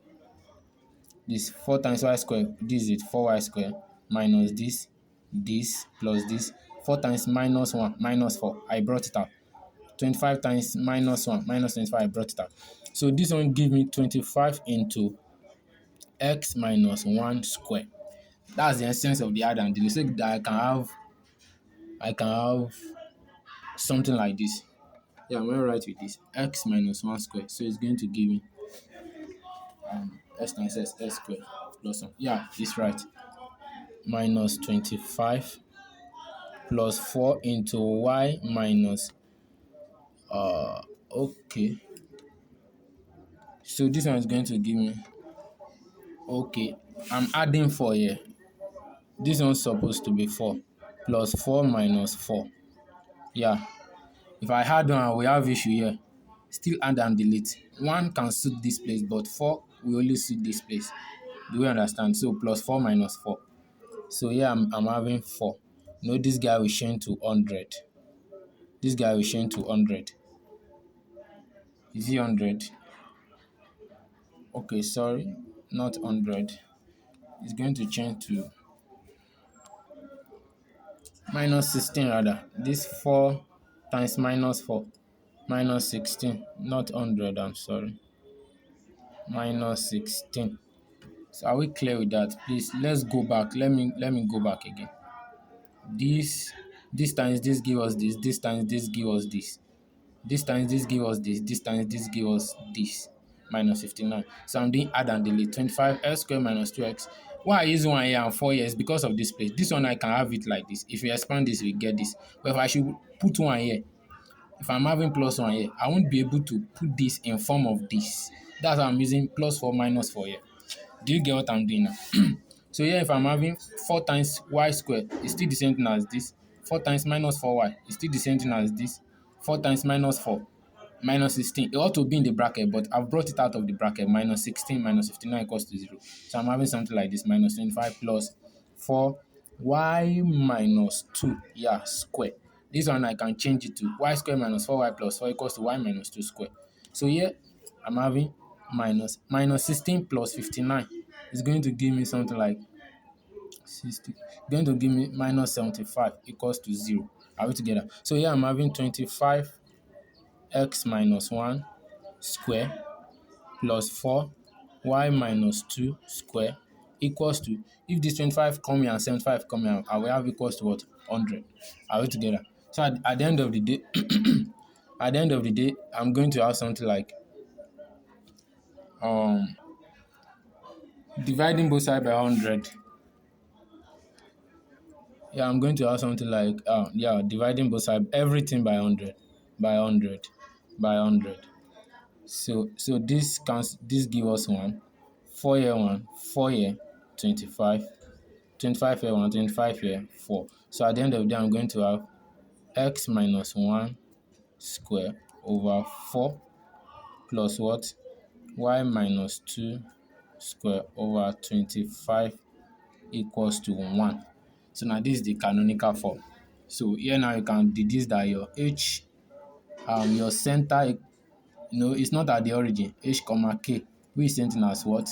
This 4 times y square, this is it, 4y square minus this plus this. 4 times minus 1 minus 4, I brought it out. 25 times minus 1 minus 25, I brought it out. So this one give me 25 into x minus 1 square. That's the essence of the add and delete. So that I can have something like this. Yeah, I'm going to write with this x minus 1 square. So it's going to give me x times s square plus 1. Yeah, it's right. Minus 25 plus 4 into y minus okay. So this one is going to give me, okay, I'm adding 4 here. This one's supposed to be 4 plus 4 minus 4. Yeah, if I add one, we have issue here. Still add and delete. 1 can suit this place, but 4 will only suit this place. Do we understand? So plus 4 minus 4. So here I'm having 4. No, this guy will change to 100. This guy will change to 100. Is he 100? Okay, sorry, not 100. It's going to change to minus 16 rather. This 4 times minus 4 minus 16, not 100, I'm sorry. Minus 16. So are we clear with that? Please let's go back. Let me go back again. This times this give us this times this give us this. This times this give us this times this give us this. Minus 59. So I'm doing add and delete. 25 x squared minus 2x. Why I use 1 here and 4 here is because of this place. This one I can have it like this. If you expand this, we get this. But if I should put 1 here, if I'm having plus 1 here, I won't be able to put this in form of this. That's why I'm using plus 4 minus 4 here. Do you get what I'm doing now? So here if I'm having 4 times y squared, it's still the same thing as this. 4 times minus 4y, it's still the same thing as this. 4 times minus 4, minus 16. It ought to be in the bracket, but I've brought it out of the bracket. Minus 16 minus 59 equals to 0. So I'm having something like this. Minus 25 plus 4 y minus 2, yeah, square. This one I can change it to y squared minus 4y plus 4 equals to y minus 2 square. So here I'm having minus 16 plus 59 is going to give me something like 60. Going to give me minus 75 equals to 0. Are we together? So here I'm having 25 x minus 1 square plus 4 y minus 2 square equals to, if this 25 come here and 75 come here, I will have equals to what? 100. Are we together? So at the end of the day, at the end of the day, I'm going to have something like um dividing both sides by 100. Yeah, I'm going to have something like yeah, dividing both sides, everything by 100, by 100, by 100. So this give us 1, 4 here 1, 4 here 25, 25 here 1, 25 here 4. So at the end of the day, I'm going to have x minus 1 square over 4 plus what? Y minus 2 square over 25 equals to 1. So now this is the canonical form. So here now you can deduce that your h, your center, it's not at the origin, h comma k, which is same thing as what?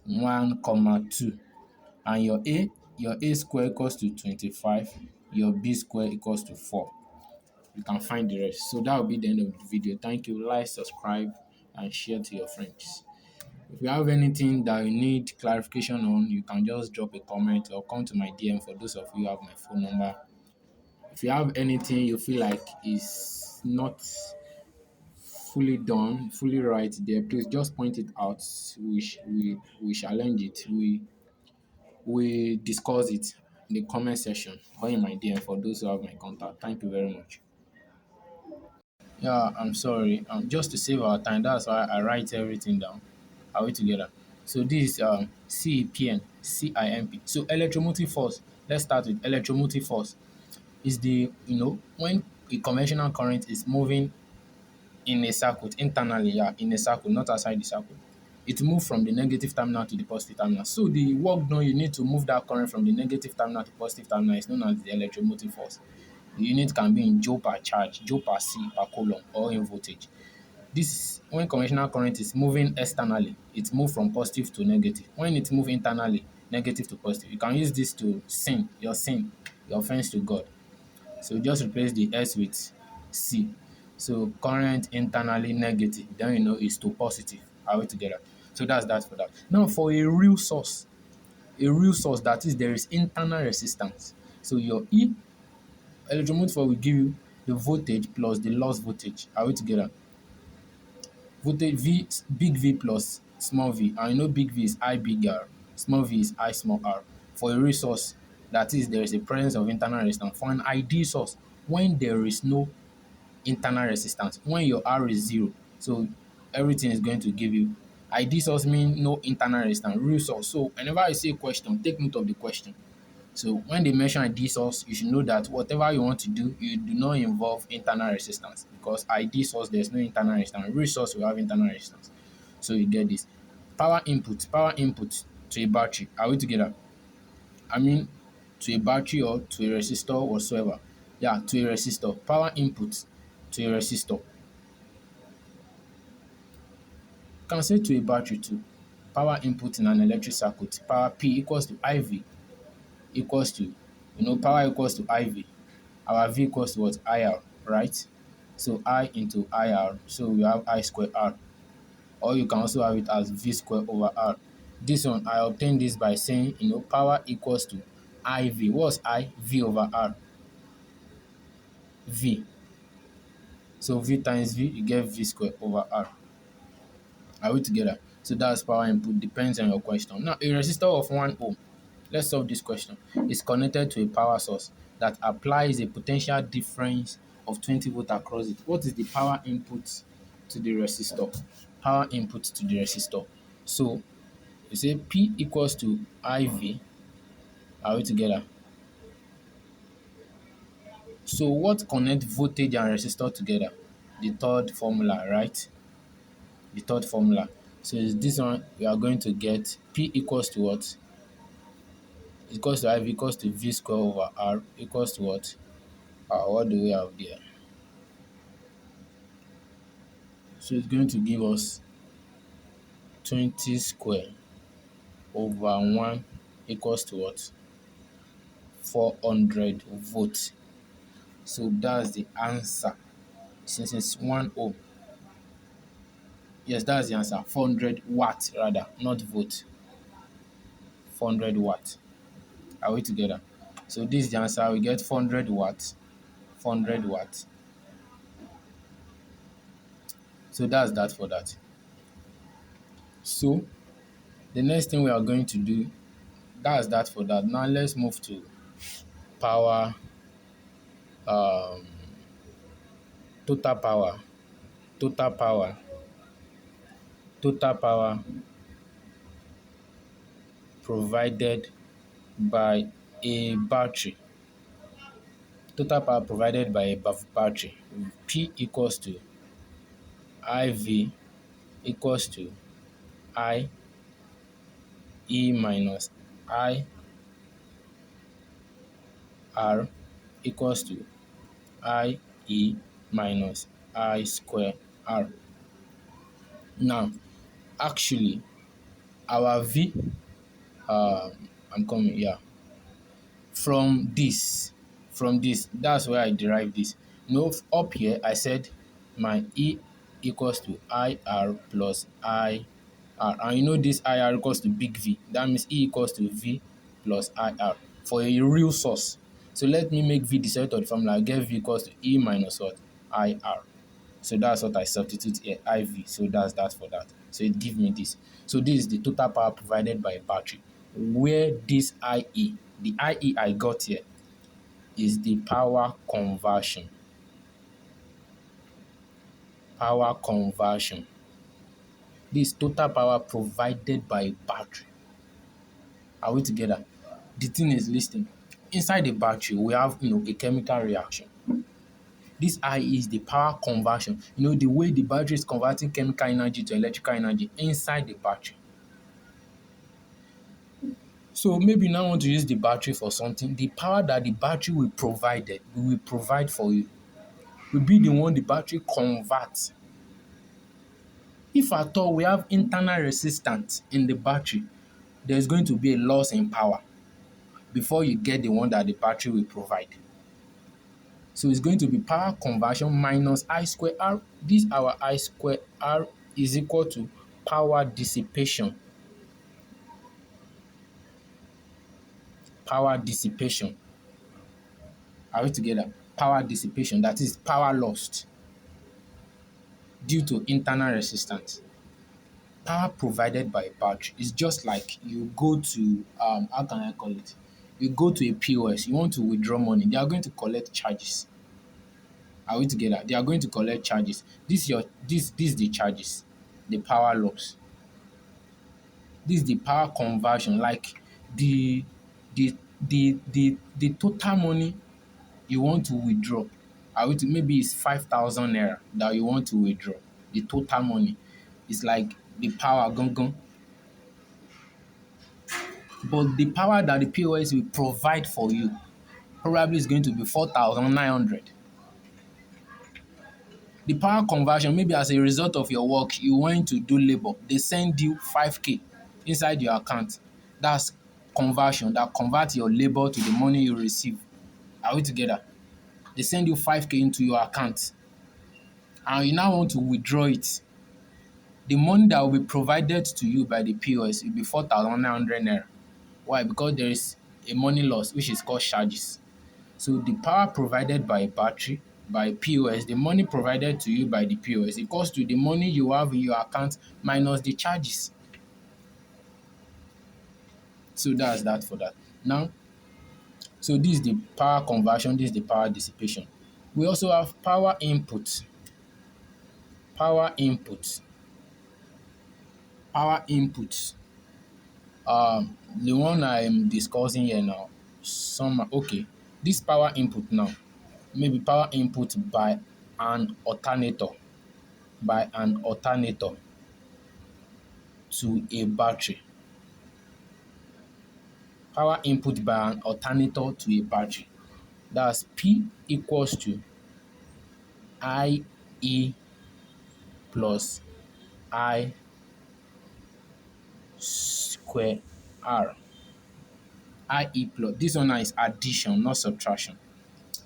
1 comma 2. And your a square equals to 25, your b square equals to 4. You can find the rest. So that will be the end of the video. Thank you. Like, subscribe, and share to your friends. If you have anything that you need clarification on, you can just drop a comment or come to my DM. For those of you who have my phone number, if you have anything you feel like is not fully done, fully right there, please just point it out. We challenge it. We discuss it in the comment section or in my DM for those who have my contact. Thank you very much. Yeah, I'm sorry. Just to save our time, that's why I write everything down. Are we together? So this is CEPN, CIMP. So electromotive force. Let's start with electromotive force. Is when a conventional current is moving in a circuit internally, yeah, in a circle, not outside the circle. It moves from the negative terminal to the positive terminal. So the work done, you need to move that current from the negative terminal to positive terminal is known as the electromotive force. The unit can be in joule per charge, joule per C per coulomb, or in voltage. This when conventional current is moving externally, it move from positive to negative. When it move internally, negative to positive, you can use this to sin, your offense to God. So just replace the S with C. So current internally negative, then you know is to positive. Are we together? So that's that for that. Now for a real source that is there is internal resistance. So your E electromotive will give you the voltage plus the loss voltage. Are we together? Voltage V, big V plus small v, and you know big V is I big R, small v is I small r. For a real source, that is there is a presence of internal resistance. For an ideal source, when there is no internal resistance, when your R is zero, so everything is going to give you ideal source mean no internal resistance, real source. So whenever I say question, take note of the question. So when they mention ID source, you should know that whatever you want to do, you do not involve internal resistance because ID source, there's no internal resistance. Real source will have internal resistance. So you get this. Power input to a battery. Are we together? I mean, to a battery or to a resistor whatsoever. Yeah, to a resistor. Power input to a resistor. You can say to a battery too. Power input in an electric circuit. Power P equals to IV equals to, power equals to IV. Our V equals to what? IR, right? So I into IR, so we have I square R. Or you can also have it as V square over R. This one, I obtain this by saying, power equals to IV. What's I? V over R. V. So V times V, you get V square over R. Are we together? So that's power input, depends on your question. Now, a resistor of 1 ohm, let's solve this question, is connected to a power source that applies a potential difference of 20 volt across it. What is the power input to the resistor? Power input to the resistor. So, you say P equals to IV. Are we together? So, what connect voltage and resistor together? The third formula, right? The third formula. So, is this one we are going to get P equals to what? Equals to IV equals to V square over R equals to what? What do we have there? So it's going to give us 20 square over 1 equals to what? 400 volts. So that's the answer. Since it's 1 ohm. Yes, that's the answer. 400 watts rather, not volt. 400 watts. Are we together? So this is the answer. We get 400 watts. 400 watts. So that's that for that. So the next thing we are going to do, that's that for that. Now let's move to power, um, total power, total power, total power provided by a battery. Total power provided by a battery. P equals to IV equals to I E minus I R equals to I E minus I square R. Now, actually, our V, I'm coming, yeah, from this, that's where I derive this. Up here I said my E equals to IR plus IR, and this IR equals to big V. That means E equals to V plus IR for a real source. So let me make V the set of the formula. I get V equals to E minus what? IR. So that's what I substitute here, IV. So that's that for that. So it gives me this. So this is the total power provided by a battery. Where this IE, the IE I got here, is the power conversion. Power conversion. This total power provided by a battery. Are we together? The thing is, listen. Inside the battery, we have a chemical reaction. This IE is the power conversion. The way the battery is converting chemical energy to electrical energy inside the battery. So maybe you now want to use the battery for something. The power that the battery will provide for you will be the one the battery converts If at all we have internal resistance in the battery, there's going to be a loss in power before you get the one that the battery will provide. So it's going to be power conversion minus I square R. This our I square R is equal to power dissipation. Power dissipation. Are we together? Power dissipation, that is power lost due to internal resistance. Power provided by a battery is just like you go to, how can I call it? You go to a POS, you want to withdraw money, they are going to collect charges. Are we together? They are going to collect charges. This is the charges, the power loss. This is the power conversion, like the the total money you want to withdraw. Are we to maybe it's 5,000 naira that you want to withdraw. The total money is like the power gone. But the power that the POS will provide for you probably is going to be 4,900. The power conversion, maybe as a result of your work, you want to do labor, they send you 5K inside your account. That's conversion, that convert your labor to the money you receive. Are we together? They send you 5K into your account and you now want to withdraw it. The money that will be provided to you by the POS will be 4,900 naira. Why? Because there is a money loss which is called charges. So the power provided by a battery, by POS, the money provided to you by the POS equals to the money you have in your account minus the charges. So that's that for that. Now, so this is the power conversion, this is the power dissipation. We also have power input. Power input. Power input. The one I am discussing here now, okay, this power input now, maybe power input by an alternator, to a battery. Power input by an alternator to a battery. That's P equals to IE plus I square R. IE plus, this one now is addition, not subtraction.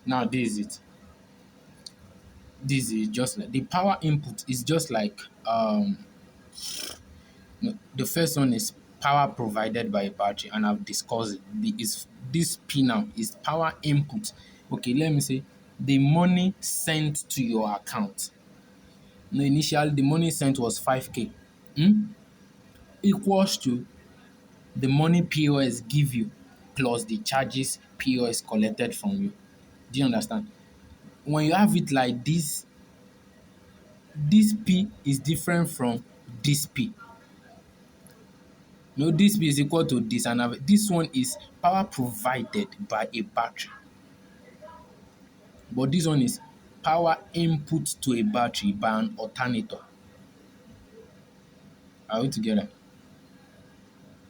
Now this is it. This is just like the power input is just like no, the first one is power provided by a battery, and I've discussed it. This P now is power input. Okay, let me say the money sent to your account. No, initially the money sent was 5K. Equals to the money POS give you plus the charges POS collected from you. Do you understand? When you have it like this P is different from this P. No, this P is equal to this, and this one is power provided by a battery. But this one is power input to a battery by an alternator. Are we together?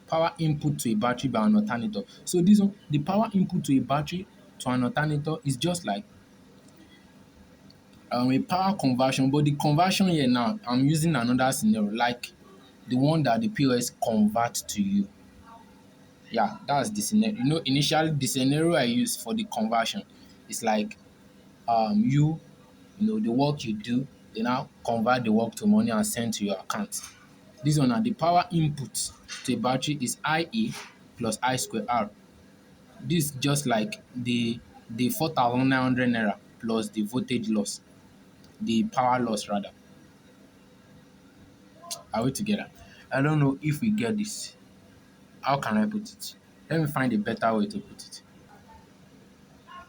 Power input to a battery by an alternator. So this one, the power input to a battery to an alternator is just like a power conversion, but the conversion here now, I'm using another scenario, like the one that the POS convert to you. Yeah, that's the scenario. Initially the scenario I use for the conversion is like the work you do, they now convert the work to money and send to your account. This one now, the power input to a battery is IE plus I square R. This just like the 4,900 naira plus the voltage loss, the power loss rather. Are we together? I don't know if we get this. How can I put it? Let me find a better way to put it.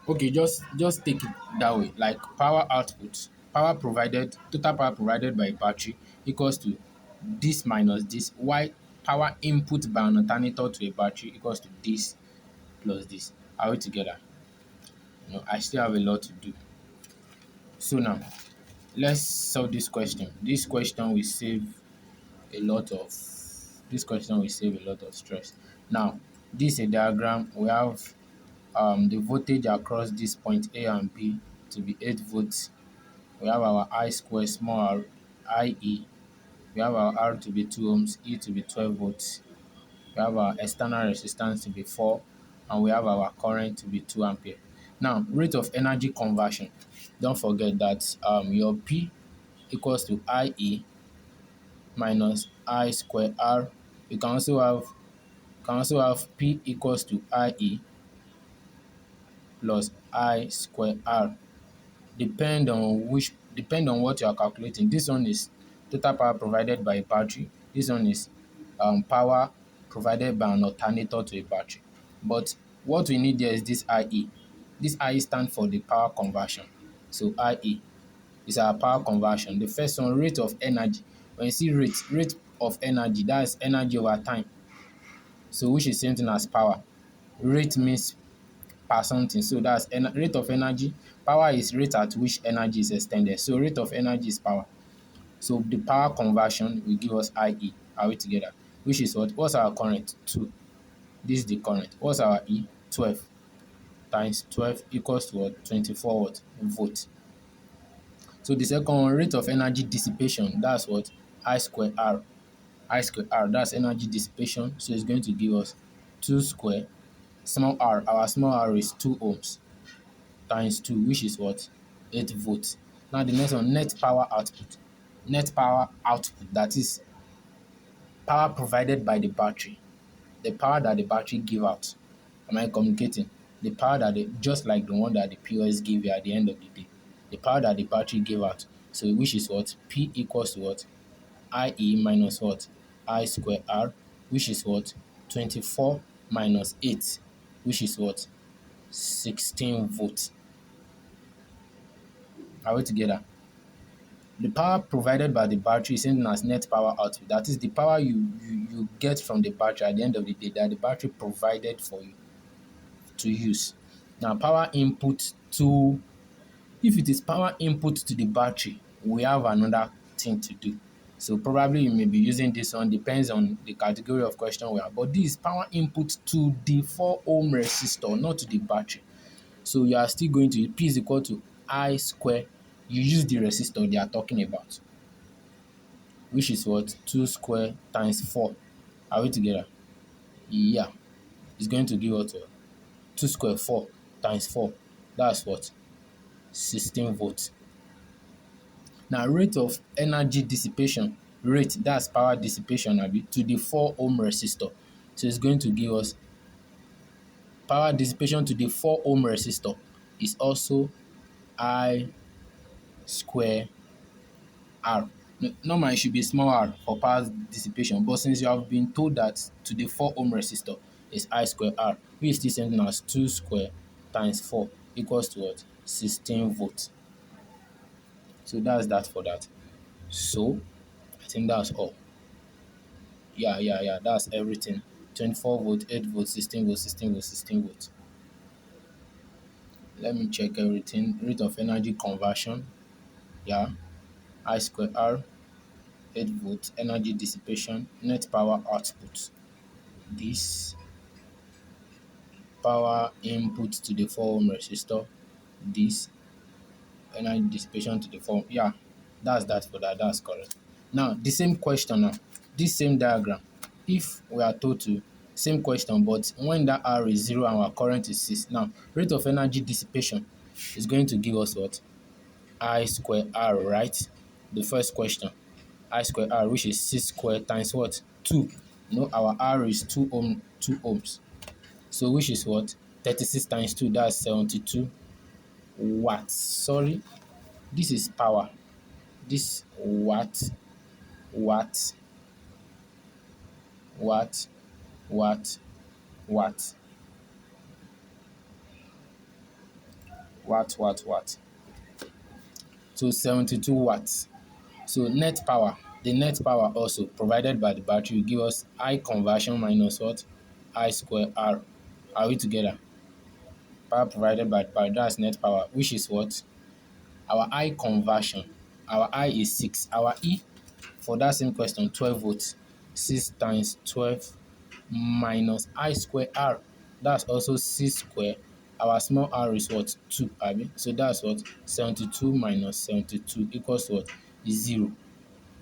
Okay, just take it that way. Like power output, total power provided by a battery equals to this minus this. Why power input by an alternator to a battery equals to this plus this. Are we together? I still have a lot to do. So now, let's solve this question. This question will save a lot of stress. Now, this is a diagram. We have the voltage across this point A and B to be 8 volts. We have our I square small r IE We have our R to be 2 ohms, E to be 12 volts. We have our external resistance to be 4, and we have our current to be 2 ampere. Now, rate of energy conversion. Don't forget that your P equals to IE minus I square R. You can also have P equals to IE plus I square R. Depend on what you are calculating. This one is total power provided by a battery. This one is power provided by an alternator to a battery. But what we need there is this IE. This IE stands for the power conversion. So IE is our power conversion. The first one, rate of energy. When you see rate of energy, that's energy over time. So which is same thing as power. Rate means per something. So that's rate of energy. Power is rate at which energy is extended. So rate of energy is power. So the power conversion will give us IE. Are we together? Which is what? What's our current? 2. This is the current. What's our E? 12 times 12 equals to what? 24 what? Volt. So the second one, rate of energy dissipation. That's what? I square R. I square R. That's energy dissipation. So it's going to give us 2 square small r. Our small r is 2 ohms times 2, which is what? 8 volts. Now the next one, net power output. Net power output, that is power provided by the battery. The power that the battery give out. Am I communicating? The power that just like the one that the POS give you at the end of the day. The power that the battery give out. So which is what? P equals to what? IE minus what? I square R, which is what? 24 minus 8, which is what? 16 volts. Are we together? The power provided by the battery is seen as net power output. That is the power you get from the battery at the end of the day that the battery provided for you to use. Now, power input to, if it is power input to the battery, we have another thing to do. So probably you may be using this one, depends on the category of question we have. But this is power input to the 4 ohm resistor, not to the battery. So you are still going to, P is equal to I square. You use the resistor they are talking about, which is what? 2 square times 4. Are we together? Yeah. It's going to give us what? 2 square 4 times 4. That's what? 16 volts. Now, rate of energy dissipation. Rate, that's power dissipation, to the 4 ohm resistor. So it's going to give us power dissipation to the 4 ohm resistor is also I square R. Normally, it should be small r for power dissipation, but since you have been told that to the 4 ohm resistor is I square R, which is still same as 2 square times 4 equals to what? 16 volts. So that's that for that. So I think that's all. Yeah. That's everything. 24 volt, 8 volt, 16 volt, 16 volt, 16 volt. Let me check everything. Rate of energy conversion. Yeah. I square R, 8 volt, energy dissipation, net power output. This power input to the 4 ohm resistor. This energy dissipation to the 4. Yeah, that's that for that. That's correct. Now, the same question now. This same diagram. If we are told to, same question, but when that R is 0 and our current is 6. Now, rate of energy dissipation is going to give us what? I square R, right? The first question. I square R, which is 6 square times what? 2. Our R is 2 ohms. So which is what? 36 times 2, that's 72 watts. Sorry, this is power. This watt, watt, watt, watt, watt. So 72 watts. So net power, the net power also provided by the battery will give us I conversion minus what? I square R. Are we together? Power provided by the battery, that's net power, which is what? Our I conversion. Our I is 6. Our E for that same question, 12 volts. 6 times 12 minus I square R. That's also 6 square. Our small r is what? 2, abi? So that's what? 72 minus 72 equals what? 0.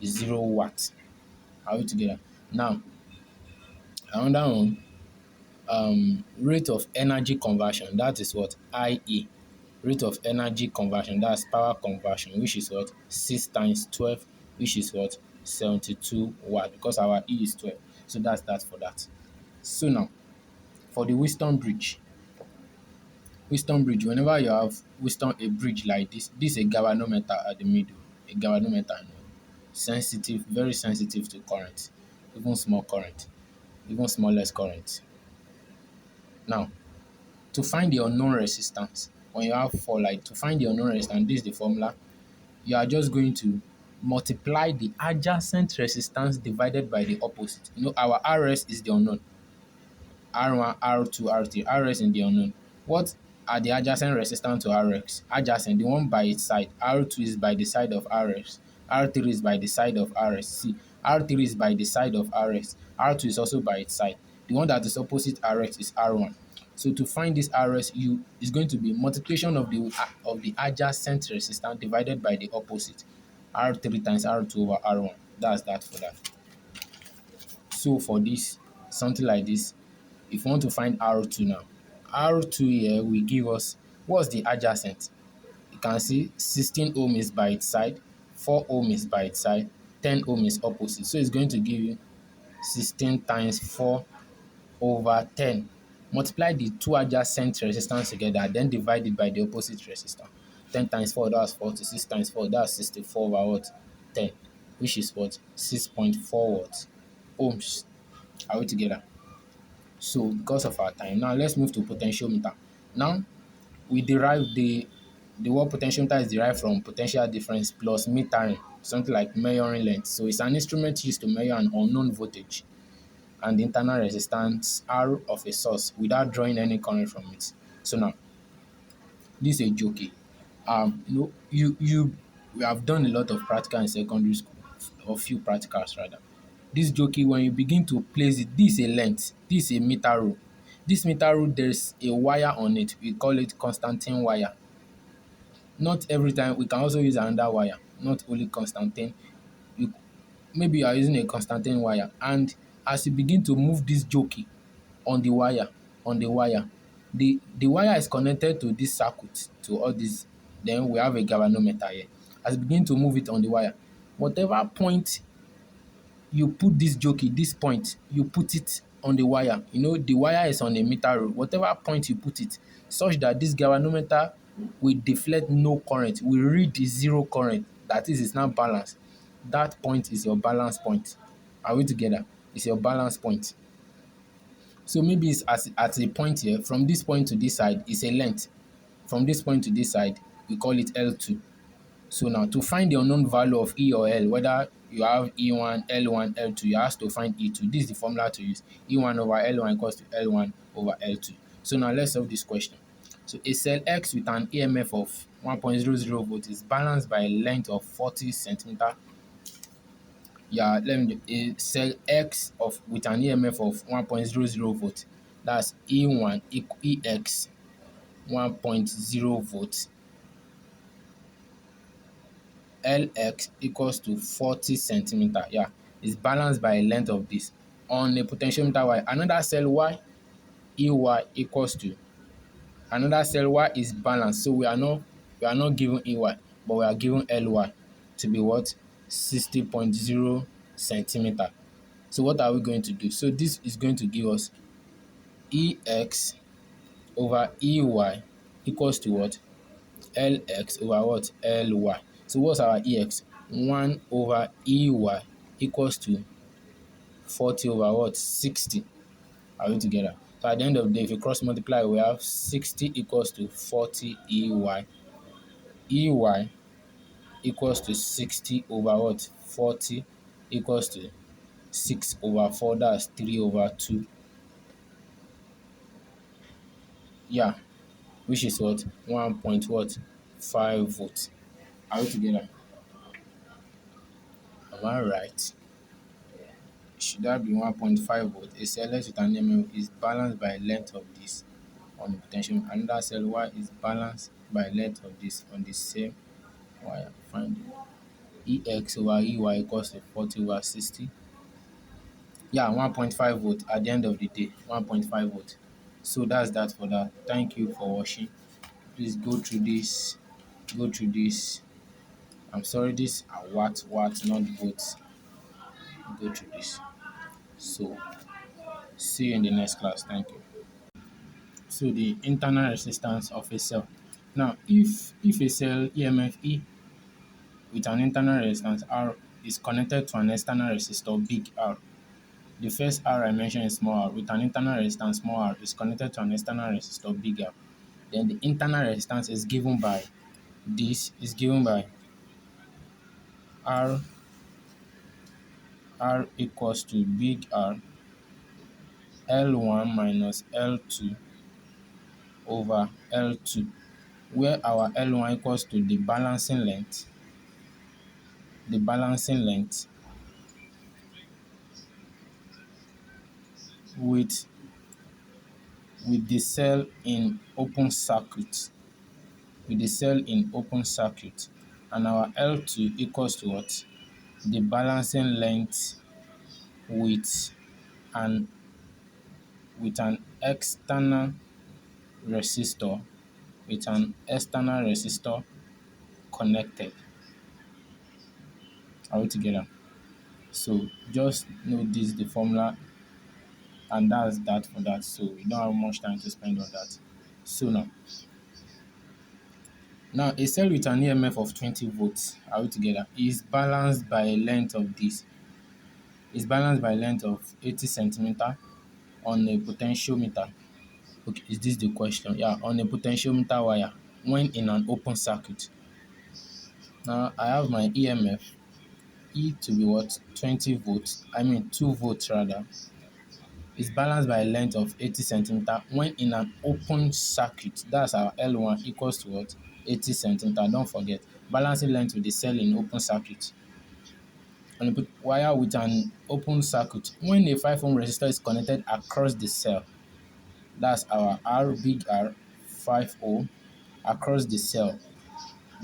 0 watt. Are we together? Now, another one, rate of energy conversion, that is what? IE. Rate of energy conversion, that's power conversion, which is what? 6 times 12, which is what? 72 watt, because our E is 12. So that's that for that. So now, for the Wheatstone bridge, whenever you have Wheatstone a bridge like this is a galvanometer at the middle. A galvanometer, sensitive, very sensitive to current, even small current, even smallest current. Now, to find the unknown resistance, when you have four light, to find the unknown resistance, this is the formula. You are just going to multiply the adjacent resistance divided by the opposite. Our RS is the unknown. R1, R2, R3, RS in the unknown. What are the adjacent resistance to RX? Adjacent, the one by its side. R2 is by the side of RX. R3 is by the side of RS. See, R3 is by the side of RX. R2 is also by its side. The one that is opposite RX is R1. So to find this RS, is going to be multiplication of the adjacent resistance divided by the opposite. R3 times R2 over R1. That's that for that. So for this, something like this, if you want to find R2 now, R2 here will give us what's the adjacent. You can see 16 ohm is by its side, 4 ohm is by its side, 10 ohm is opposite. So it's going to give you 16 times 4 over 10. Multiply the two adjacent resistance together, then divide it by the opposite resistance. 10 times 4, that's 46 times 4, that's 64 over what? 10, which is what? 6.4 watts ohms. Are we together? So because of our time, now let's move to potentiometer. Now we derive the word potentiometer is derived from potential difference plus metering, something like measuring length. So it's an instrument used to measure an unknown voltage and the internal resistance R of a source without drawing any current from it. So now this is a jockey. We have done a lot of practical in secondary school, or few practicals rather. This jockey, when you begin to place it, this is a length, this is a meter rule. This meter rule, there's a wire on it. We call it Constantine wire. Not every time, we can also use another wire, not only Constantine. You, maybe you are using a Constantine wire, and as you begin to move this jockey on the wire, the wire is connected to this circuit, to all this. Then we have a galvanometer here. As you begin to move it on the wire, whatever point you put this jockey, this point, you put it on the wire. The wire is on a meter rule. Whatever point you put it, such that this galvanometer will deflect no current, will read the zero current. That is, it's not balanced. That point is your balance point. Are we together? It's your balance point. So maybe it's at a point here, from this point to this side is a length. From this point to this side, we call it L2. So now to find the unknown value of E or L, whether you have E1, L1, L2, you have to find E2. This is the formula to use. E1 over L1 equals to L1 over L2. So now let's solve this question. So a cell X with an EMF of 1.00 volts is balanced by a length of 40 centimeter. Yeah, a cell X with an EMF of 1.00 volts. That's E1 EX 1.0 volts. Lx equals to 40 centimeter. Yeah, is balanced by a length of this on a potentiometer Y. Another cell Y, EY equals to another cell Y is balanced. So we are not given EY, but we are given LY to be what? 60.0 centimeter. So what are we going to do? So this is going to give us EX over EY equals to what? Lx over what? Ly. So what's our Ex? 1 over Ey equals to 40 over what? 60. Are we together? So at the end of the day, if you cross multiply, we have 60 equals to 40 Ey. Ey equals to 60 over what? 40 equals to 6 over 4. That's 3 over 2. Yeah, which is what? 1 point what? 5 volts. Are we together? Am I right? Should that be 1.5 volt? A cell X with an EMF is balanced by length of this on the potential. Another cell Y is balanced by length of this on the same wire. Find Ex over Ey equals to 40 over 60. Yeah, 1.5 volt at the end of the day. 1.5 volt. So that's that for that. Thank you for watching. Please go through this. Go through this. I'm sorry, this are what, not volts. Go through this. So see you in the next class. Thank you. So the internal resistance of a cell. Now, if a cell EMF E with an internal resistance R is connected to an external resistor big R, the first R I mentioned is small r with an internal resistance small r is connected to an external resistor big R. Then the internal resistance is given by R R equals to big R L1 minus L2 over L2, where our L1 equals to the balancing length with the cell in open circuit, and our L2 equals to what? The balancing length with an external resistor connected. Are we together? So just know this the formula, and that's that for that. So we don't have much time to spend on that. So now a cell with an EMF of 20 volts, are we together, is balanced by a length of 80 centimeter on a potentiometer. Okay, is this the question? Yeah, on a potentiometer wire when in an open circuit. Now I have my EMF E to be what? 20 volts, 2 volts rather, is balanced by a length of 80 centimeter when in an open circuit. That's our L1 equals to what? 80 centimeter. Don't forget, balancing length with the cell in open circuit. On a wire with an open circuit, when a 5 ohm resistor is connected across the cell, that's our R, big R, 5 ohm, across the cell,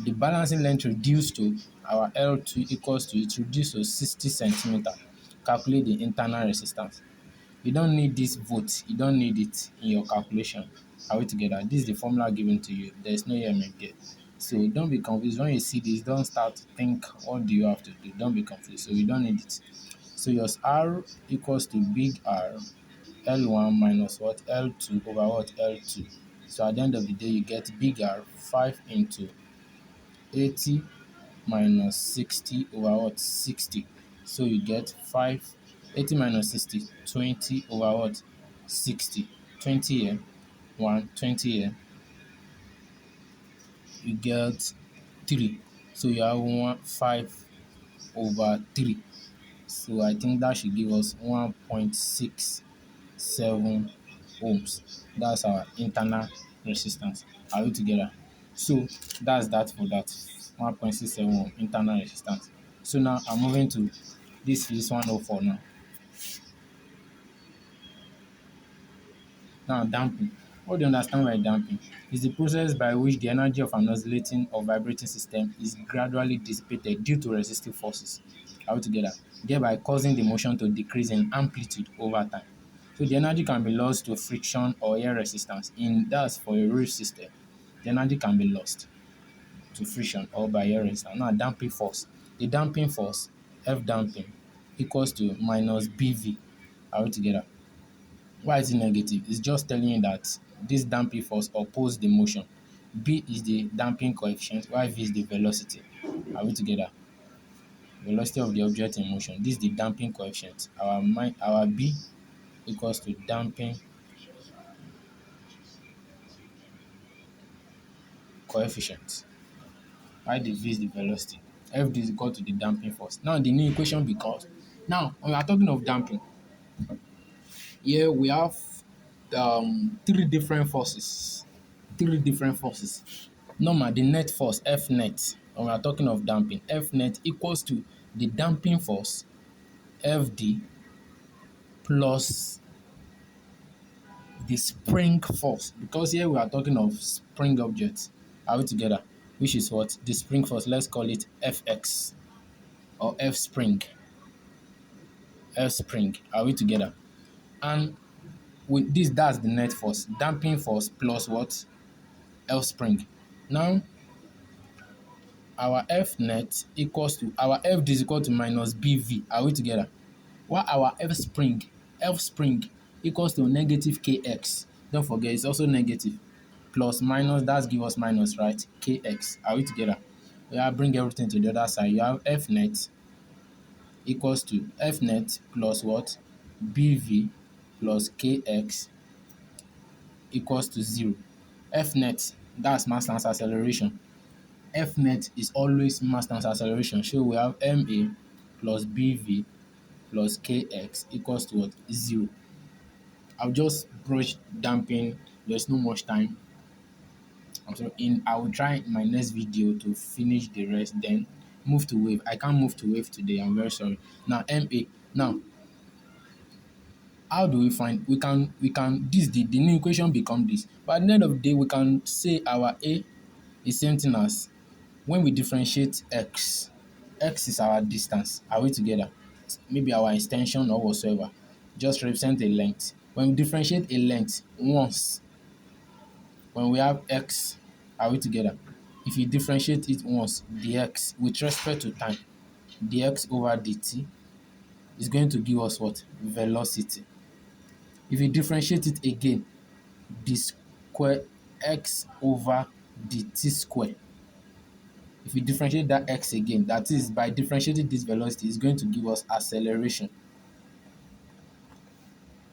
the balancing length reduced to our L2 equals to, it reduced to 60 centimeter. Calculate the internal resistance. You don't need this vote, you don't need it in your calculation. Are we together? This is the formula given to you. There's no EMF there. So don't be confused. When you see this, don't start to think, what do you have to do? Don't be confused. So you don't need it. So your R equals to big R, L1 minus what? L2 over what? L2. So at the end of the day, you get big R 5 into 80 minus 60 over what? 60. So you get 5, 80 minus 60, 20 over what? 60. 20 here, 1, 20 here, you get 3. So you have 5 over 3. So I think that should give us 1.67 ohms. That's our internal resistance. Are we together? So that's that for that. 1.67 ohm internal resistance. So now I'm moving to this is 104 now. Now damping. What do you understand by damping? Is the process by which the energy of an oscillating or vibrating system is gradually dissipated due to resistive forces. Are we together? Thereby causing the motion to decrease in amplitude over time. So the energy can be lost to friction or air resistance. That's for a real system. The energy can be lost to friction or by air resistance. Now damping force. The damping force, F damping, equals to minus BV. Are we together? Why is it negative? It's just telling you that this damping force opposes the motion. B is the damping coefficient, while V is the velocity. Are we together? Velocity of the object in motion. This is the damping coefficient. Our B equals to damping coefficient. While the V is the velocity. F is equal to the damping force. Now the new equation becomes, now when we are talking of damping, here we have three different forces. Normal, the net force, F net, when we are talking of damping, F net equals to the damping force, Fd, plus the spring force. Because here we are talking of spring objects. Are we together? Which is what? The spring force, let's call it Fx or F spring. F spring. Are we together? And with this, that's the net force. Damping force plus what? F spring. Now, our F net equals to, our F is equal to minus BV. Are we together? While our F spring equals to negative Kx. Don't forget, it's also negative. Plus minus, that's give us minus, right? Kx. Are we together? We have bring everything to the other side. You have F net equals to F net plus what? BV plus Kx equals to 0. F net, that's mass times acceleration. F net is always mass times acceleration. So we have ma plus bv plus kx equals to what? 0. I'll just brush damping. There's no much time. So I will try in my next video to finish the rest, then move to wave. I can't move to wave today. I'm very sorry. Now ma. Now how do we find? We can this the new equation become this. But at the end of the day, we can say our a is same thing as when we differentiate x. X is our distance. Are we together? Maybe our extension or whatsoever. Just represent a length. When we differentiate a length once, when we have x, are we together? If you differentiate it once, dx with respect to time, dx over dt is going to give us what? Velocity. If you differentiate it again, d square x over dt square. If you differentiate that x again, that is by differentiating this velocity, is going to give us acceleration.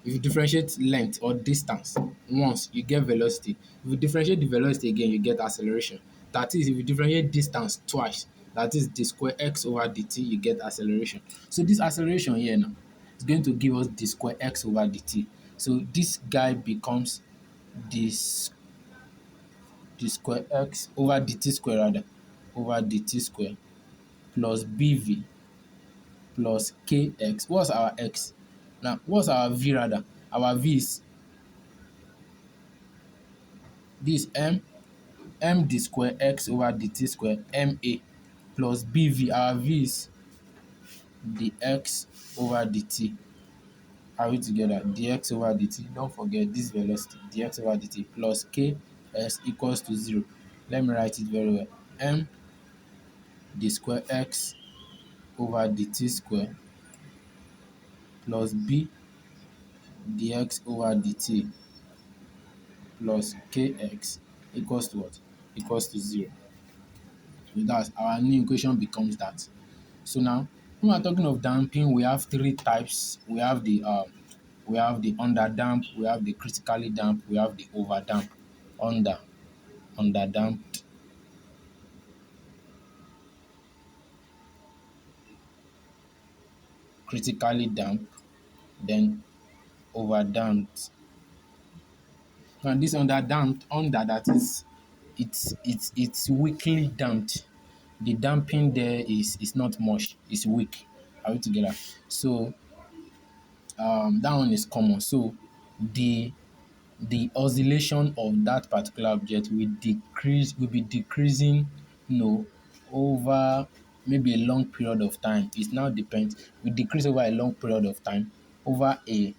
If you differentiate length or distance once, you get velocity. If you differentiate the velocity again, you get acceleration. That is, if you differentiate distance twice, that is d square x over dt, you get acceleration. So this acceleration here now is going to give us d square x over dt. So this guy becomes this d square x over dt square rather, over dt square plus bv plus kx. What's our x? Now, what's our v rather? Our v is this m d square x over dt square ma plus bv. Our v is dx over dt. Are we together? Dx over dt. Don't forget this velocity. Dx over dt plus ks equals to 0. Let me write it very well. M d square x over dt square plus b dx over dt plus kx equals to what? Equals to 0. So that's our new equation becomes that. So now, when we're talking of damping, we have three types. We have the under damp, we have the critically damp, we have the over damp. Under damped, critically damp, then over damped. Now this under damped, that is, it's weakly damped. The damping there is not much, it's weak. Are we together? So that one is common. So the oscillation of that particular object will be decreasing, over maybe a long period of time. It now depends. We decrease over a long period of time over a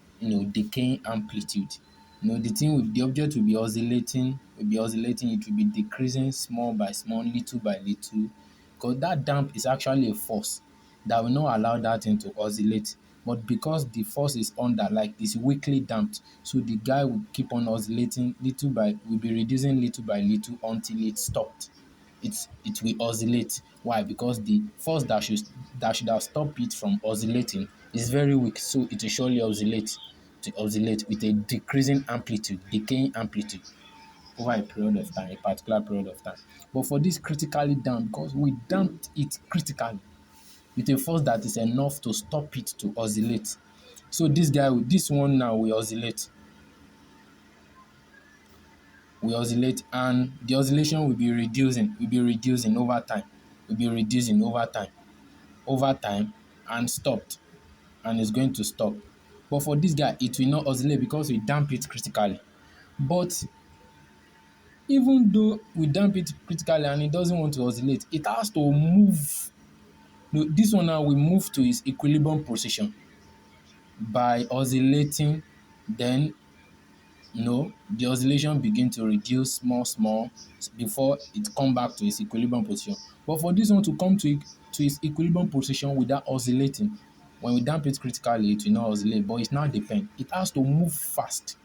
decaying amplitude. The thing with the object will be oscillating, it will be decreasing small by small, little by little, because that damp is actually a force that will not allow that thing to oscillate. But because the force is under, like it's weakly damped, so the guy will keep on oscillating will be reducing little by little until it stopped. It will oscillate. Why? Because the force that should have stopped it from oscillating is very weak, so it will surely oscillate with a decreasing amplitude, decaying amplitude over a period of time, a particular period of time. But for this critically damped, because we damped it critically with a force that is enough to stop it to oscillate. So this one now will oscillate, and the oscillation will be reducing over time, and stopped, and it's going to stop. But for this guy, it will not oscillate because we damp it critically. But even though we damp it critically and it doesn't want to oscillate, it has to move. This one now will move to its equilibrium position. By oscillating, then the oscillation begin to reduce small small before it come back to its equilibrium position. But for this one to come to its equilibrium position without oscillating, when we damp it critically, it will not oscillate, but it now depend. It has to move fast.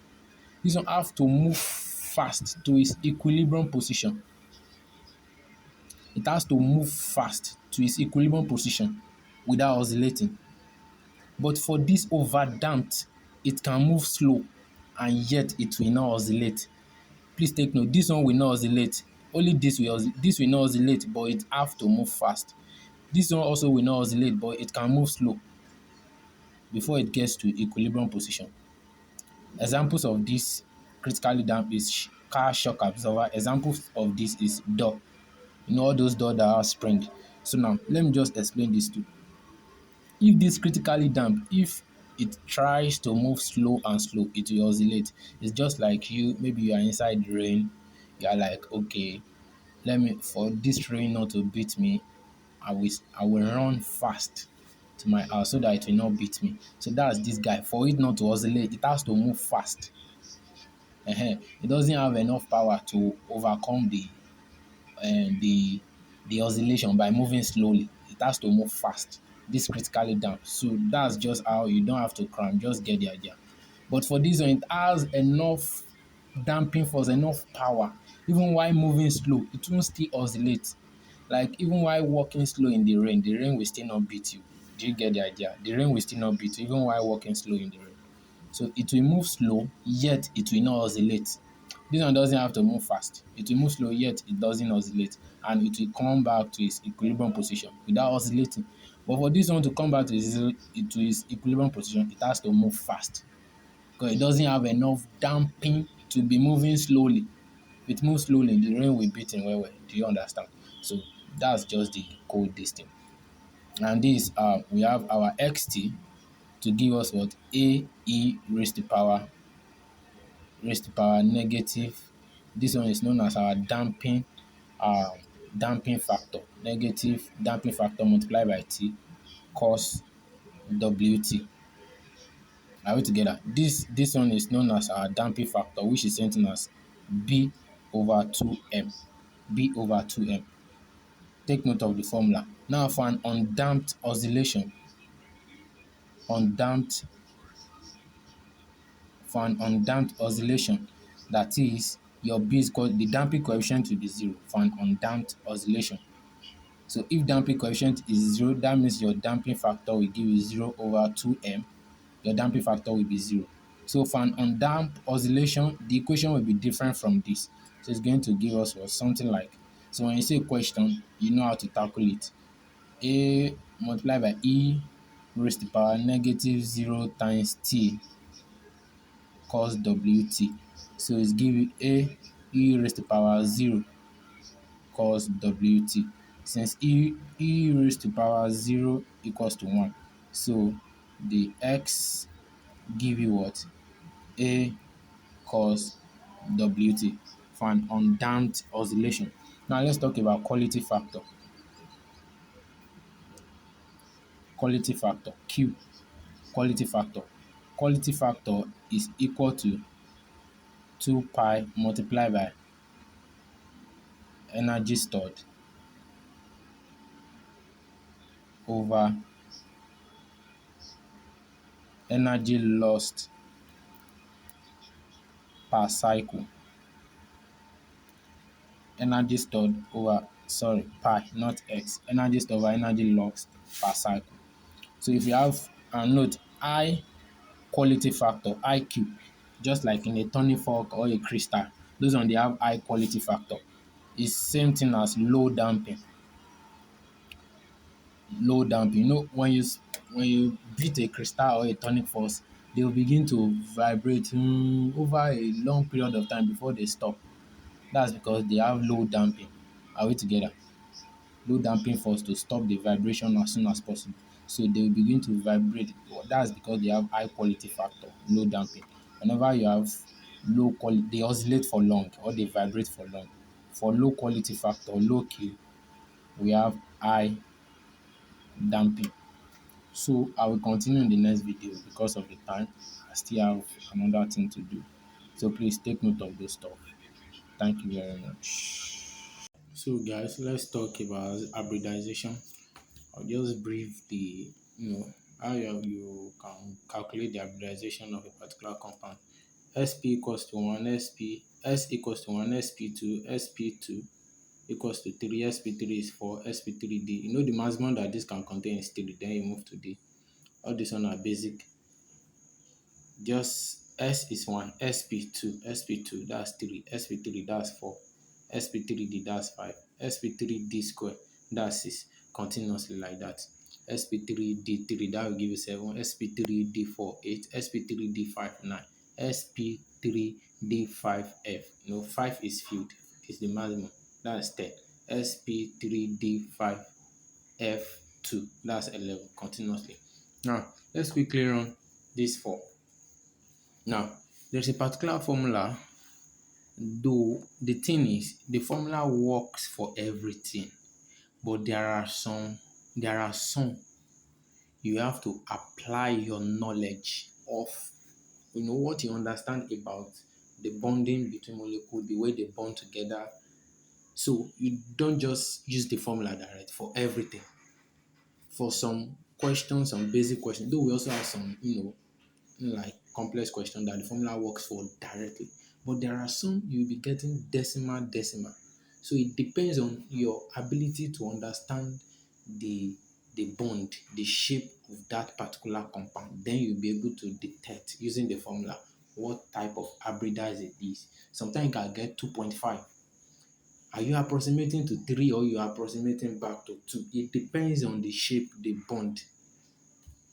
This one have to move fast to its equilibrium position. It has to move fast to its equilibrium position without oscillating. But for this overdamped, it can move slow and yet it will not oscillate. Please take note, this one will not oscillate. Only this will not oscillate, but it have to move fast. This one also will not oscillate, but it can move slow before it gets to equilibrium position. Examples of this critically damped is car shock absorber. Examples of this is door. All those doors that have spring. So now let me just explain this too. If this critically damped, if it tries to move slow and slow, it will oscillate. It's just like maybe you are inside the rain, you are like, okay, let me, for this rain not to beat me, I will run fast to my house so that it will not beat me. So that's this guy. For it not to oscillate, it has to move fast. It doesn't have enough power to overcome the oscillation by moving slowly. It has to move fast. This critically damped. So that's just how you don't have to cram, just get the idea. But for this one, it has enough damping force, enough power. Even while moving slow, it won't still oscillate. Like even while walking slow in the rain will still not beat you. Do you get the idea? The rain will still not beat you, even while walking slow in the rain. So it will move slow, yet it will not oscillate. This one doesn't have to move fast. It will move slow, yet it doesn't oscillate. And it will come back to its equilibrium position without oscillating. But for this one to come back to its equilibrium position, it has to move fast. Because it doesn't have enough damping to be moving slowly. If it moves slowly, the rain will beat in well. Do you understand? So that's just the code this thing. And this we have our xt to give us what? A e raised to power negative. This one is known as our um, damping factor. Negative damping factor multiplied by t cos wt. Are we together? This one is known as our damping factor, which is something as b over 2m. B over 2m. Take note of the formula. Now for an undamped undamped oscillation, that is, your B is called the damping coefficient will be 0 for an undamped oscillation. So if damping coefficient is 0, that means your damping factor will give you 0 over 2m. Your damping factor will be 0. So for an undamped oscillation, the equation will be different from this. So it's going to give us something like, so when you say question, you know how to tackle it. A multiplied by e raised to power negative 0 times t cos wt. So it's give you a e raised to power 0 cos wt. Since e raised to power 0 equals to 1, so the x give you what? A cos wt for an undamped oscillation. Now let's talk about quality factor. Quality factor Q. Quality factor. Quality factor is equal to 2 pi multiplied by energy stored over energy lost per cycle. Energy stored over, sorry, pi, not x. Energy stored over energy lost per cycle. So if you have, note, I quality factor, IQ, just like in a tuning fork or a crystal, those one they have high quality factor. It's same thing as low damping. Low damping. When you beat a crystal or a tonic force, they will begin to vibrate over a long period of time before they stop. That's because they have low damping. Are we together? Low damping force to stop the vibration as soon as possible. So they will begin to vibrate. That's because they have high quality factor, low damping. Whenever you have low quality, they oscillate for long or they vibrate for long. For low quality factor, low Q, we have high damping. So I will continue in the next video because of the time. I still have another thing to do. So please take note of this stuff. Thank you very much. So guys, let's talk about hybridization. I'll just brief the how you can calculate the hybridization of a particular compound. Sp equals to 1, S equals to 1, Sp2, Sp2 equals to 3, Sp3 is 4, Sp3d. You know the maximum that this can contain is 3, then you move to d. All these one are basic. Just S is 1, Sp2, that's 3, Sp3, that's 4, Sp3d, that's 5, Sp3d square, that's 6, continuously like that. Sp3d3, that will give you 7, Sp3d4, 8, Sp3d5, 9, Sp3d5f. 5 is filled, is the maximum, that's 10, Sp3d5f2, that's 11, continuously. Now, let's quickly run this 4. Now, there's a particular formula, though the thing is, the formula works for everything, but there are some you have to apply your knowledge of, what you understand about the bonding between molecules, the way they bond together. So you don't just use the formula direct for everything. For some questions, some basic questions, though we also have some, like complex question that the formula works for directly. But there are some you'll be getting decimal. So it depends on your ability to understand the bond, the shape of that particular compound. Then you'll be able to detect using the formula what type of hybridize it is. Sometimes you can get 2.5. Are you approximating to 3 or you are approximating back to 2? It depends on the shape, the bond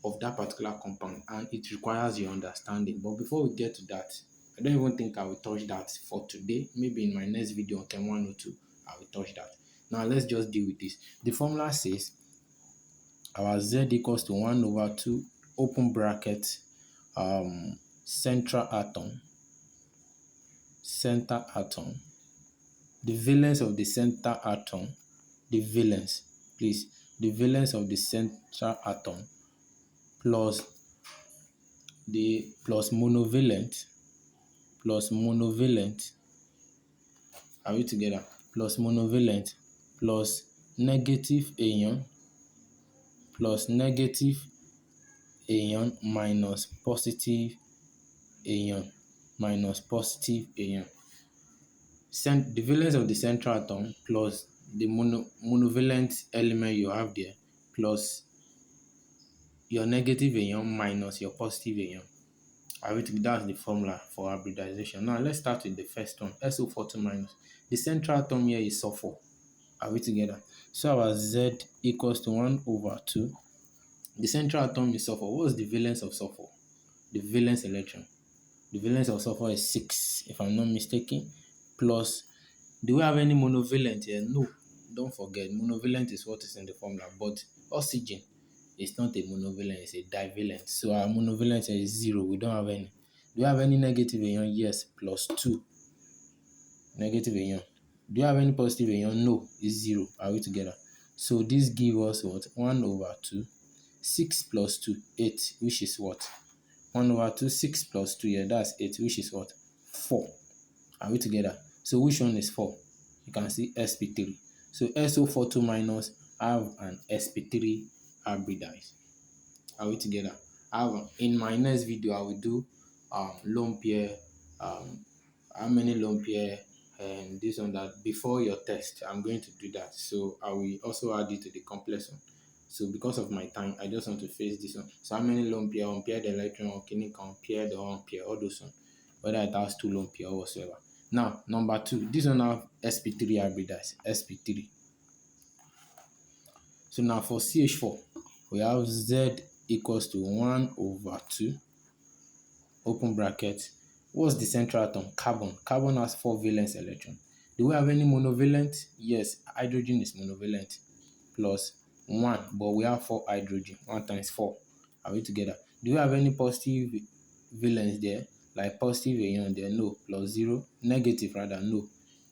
of that particular compound, and it requires your understanding. But before we get to that, I don't even think I will touch that for today. Maybe in my next video on Chem 102, I will touch that. Now let's just deal with this. The formula says our Z equals to 1 over 2 open bracket central atom, center atom, the valence of the center atom, the valence, please, the valence of the central atom plus the plus monovalent, are we together? Plus monovalent plus negative ion minus positive ion the valence of the central atom plus the monovalent element you have there plus your negative ion minus your positive ion. That's the formula for hybridization. Now let's start with the first one, SO42 minus. The central atom here is sulfur. Are we together? So our Z equals to 1 over 2. The central atom is sulfur. What's the valence of sulfur? The valence electron. The valence of sulfur is 6, if I'm not mistaken. Plus, do we have any monovalent here? No. Don't forget, monovalent is what is in the formula. But oxygen is not a monovalent, it's a divalent. So our monovalent here is 0. We don't have any. Do you have any negative ion? Yes, plus 2. Negative ion. Do you have any positive ion? No, it's 0. Are we together? So this gives us what? 1 over 2. 6 plus 2, 8, which is what? 1 over 2, 6 plus 2, yeah, that's 8, which is what? 4. Are we together? So which one is 4? You can see sp3. So SO42 minus have an sp3 hybridized. Are we together? In my next video, I will do lone pair, how many lone pair, and this one that before your test. I'm going to do that. So I will also add it to the complex one. So because of my time, I just want to face this one. So how many lone pair, unpaired electron, organic, unpaired or unpaired, all those ones, whether it has 2 lone pair or whatsoever. Now, number 2, this one have sp3 hybridized, sp3. So now for CH4, we have Z equals to 1 over 2, open bracket. What's the central atom? Carbon. Carbon has 4 valence electrons. Do we have any monovalent? Yes, hydrogen is monovalent. Plus 1, but we have 4 hydrogen. 1 times 4. Are we together? Do you have any positive valence there? Like positive ion there? No. Plus 0. Negative rather? No.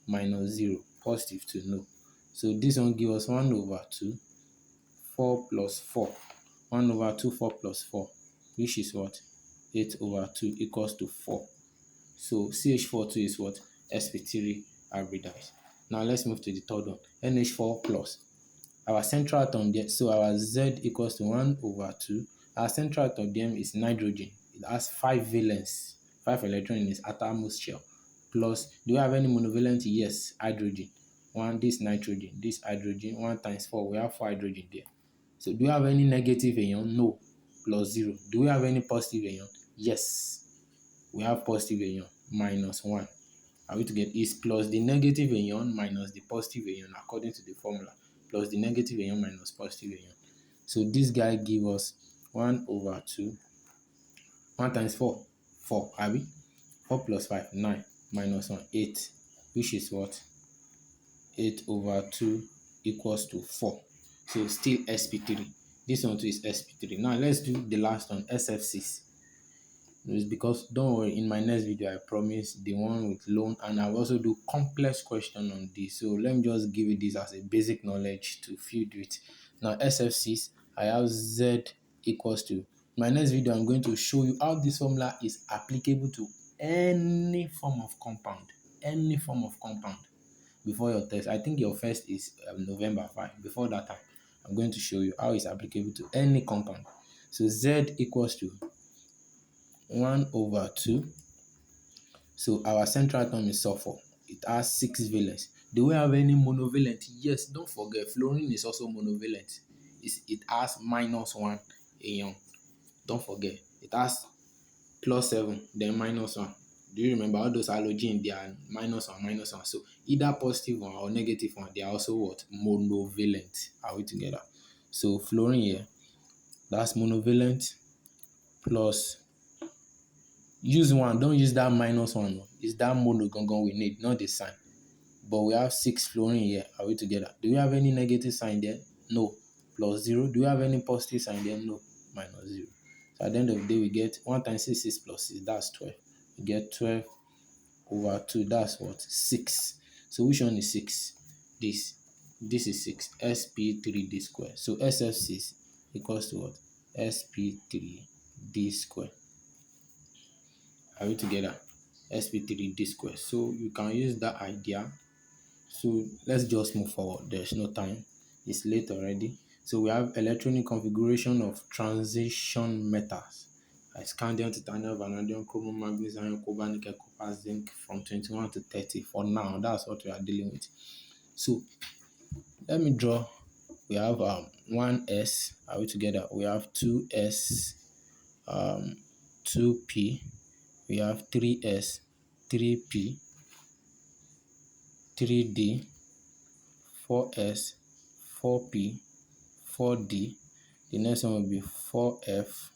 Minus 0. Positive 2? No. So this one gives us 1 over 2. 4 plus 4. 1 over 2, 4 plus 4, which is what? 8 over 2 equals to 4. So CH4 too is what? sp3 hybridized. Now let's move to the third one. NH4 plus. Our central atom there, so our Z equals to 1 over 2. Our central atom there is nitrogen. It has 5 valence, 5 electrons in its outermost shell. Plus, do we have any monovalent? Yes, hydrogen. One, this nitrogen, this hydrogen, 1 times 4, we have 4 hydrogen there. So, do we have any negative ion? No, plus 0. Do we have any positive ion? Yes, we have positive ion, minus 1. Are we to get is plus the negative ion minus the positive ion according to the formula, plus the negative ion minus positive ion. So this guy give us 1 over 2, 1 times 4, 4, are we? 4 plus 5, 9, minus 1, 8, which is what? 8 over 2 equals to 4. So still sp3. This one too is sp3. Now let's do the last one, SF6. It's because don't worry, in my next video I promise the one with loan, and I will also do complex question on this. So let me just give you this as a basic knowledge to feed with. Now SF6, I have Z equals to. My next video I'm going to show you how this formula is applicable to any form of compound. Any form of compound. Before your test, I think your first is November 5. Before that time, I'm going to show you how it's applicable to any compound. So Z equals to 1 over 2. So our central atom is sulfur. It has 6 valence. Do we have any monovalent? Yes, don't forget, fluorine is also monovalent. It has minus 1 ion. Don't forget, it has plus 7, then minus 1. Do you remember all those halogen? They are minus 1, minus 1. So either positive one or negative one, they are also what? Monovalent. Are we together? So fluorine here, that's monovalent plus. Use 1, don't use that minus 1. It's that mono gongon we need, not the sign. But we have 6 fluorine here. Are we together? Do we have any negative sign there? No. Plus 0. Do we have any positive sign there? No. Minus 0. So at the end of the day, we get 1 times 6 is plus 6. That's 12. We get 12 over 2. That's what? 6. So which one is 6? This. This is 6. sp3d squared. So SF6 equals to what? sp3d squared. Are we together? sp3d squared. So you can use that idea. So let's just move forward. There's no time. It's late already. So we have electronic configuration of transition metals like scandium, titanium, vanadium, chromium, manganese, iron, cobalt, nickel, copper, zinc from 21 to 30. For now, that's what we are dealing with. So let me draw. We have 1s. Are we together? We have 2s, 2p. We have 3s, 3p, 3d, 4s, 4p, 4d. The next one will be 4f,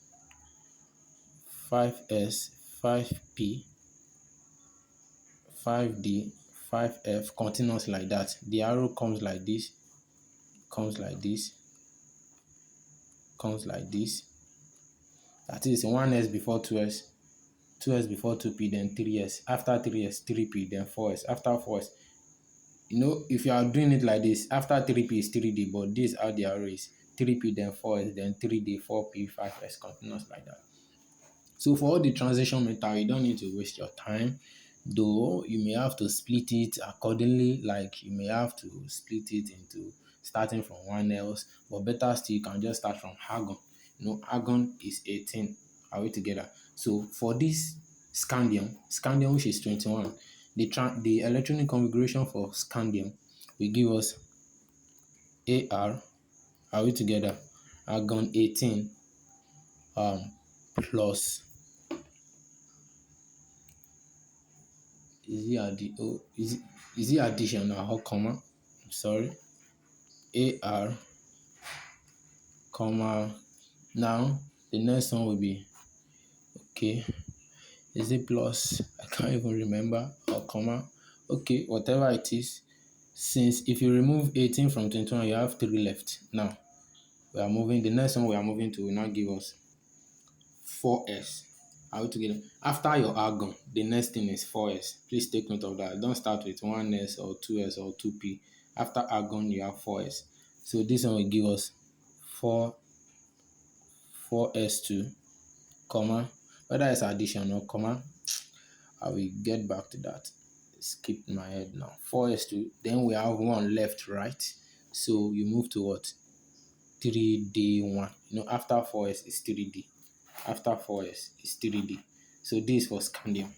5s, 5p, 5d, 5f, continuous like that. The arrow comes like this, comes like this, comes like this. That is 1s before 2s, 2s before 2p, then 3s. After 3s, 3p, then 4s. After 4s, you know, if you are doing it like this, after 3p is 3d, but this is how the arrow is. 3p, then 4s, then 3d, 4p, 5s, continuous like that. So for all the transition metal, you don't need to waste your time. Though you may have to split it accordingly, like you may have to split it into starting from 1s, but better still, you can just start from argon. You know, argon is 18. Are we together? So for this scandium which is 21, the electronic configuration for scandium will give us Ar. Are we together? Argon 18 plus. Is it addition or comma? I'm sorry. Ar, comma. Now the next one will be okay. Is it plus? I can't even remember, or comma. Okay, whatever it is. Since if you remove 18 from 21, you have 3 left. Now we are moving. The next one we are moving to will now give us 4s. Are we together? After your argon, the next thing is 4s. Please take note of that. Don't start with 1s or 2s or 2p. After argon, you have 4s. So this one will give us 4 4s2, comma, whether it's addition or comma, I will get back to that. Skip my head now. 4s2, then we have 1 left, right? So you move to what? 3d1. After 4s is 3d. After 4s is 3d. So this is for scandium.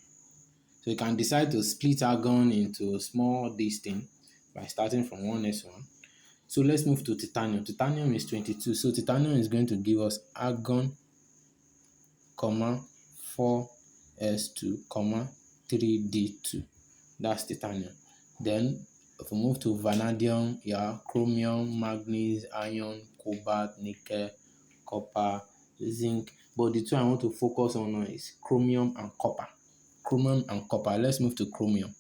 So you can decide to split argon into small this thing by starting from 1s1. So let's move to titanium. Titanium is 22. So titanium is going to give us argon, comma, 4s2, comma, 3d2. That's titanium. Then if we move to vanadium, yeah, chromium, manganese, iron, cobalt, nickel, copper, zinc. But the two I want to focus on now is chromium and copper. Chromium and copper. Let's move to chromium.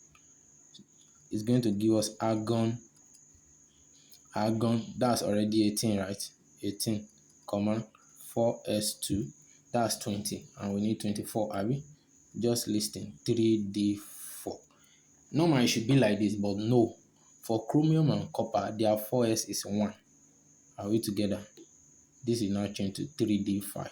It's going to give us argon, that's already 18, right? 18, comma, 4s2, that's 20, and we need 24, are we? Just listing 3d4. Normally it should be like this, but no. For chromium and copper, their 4s is 1. Are we together? This is now changed to 3d5.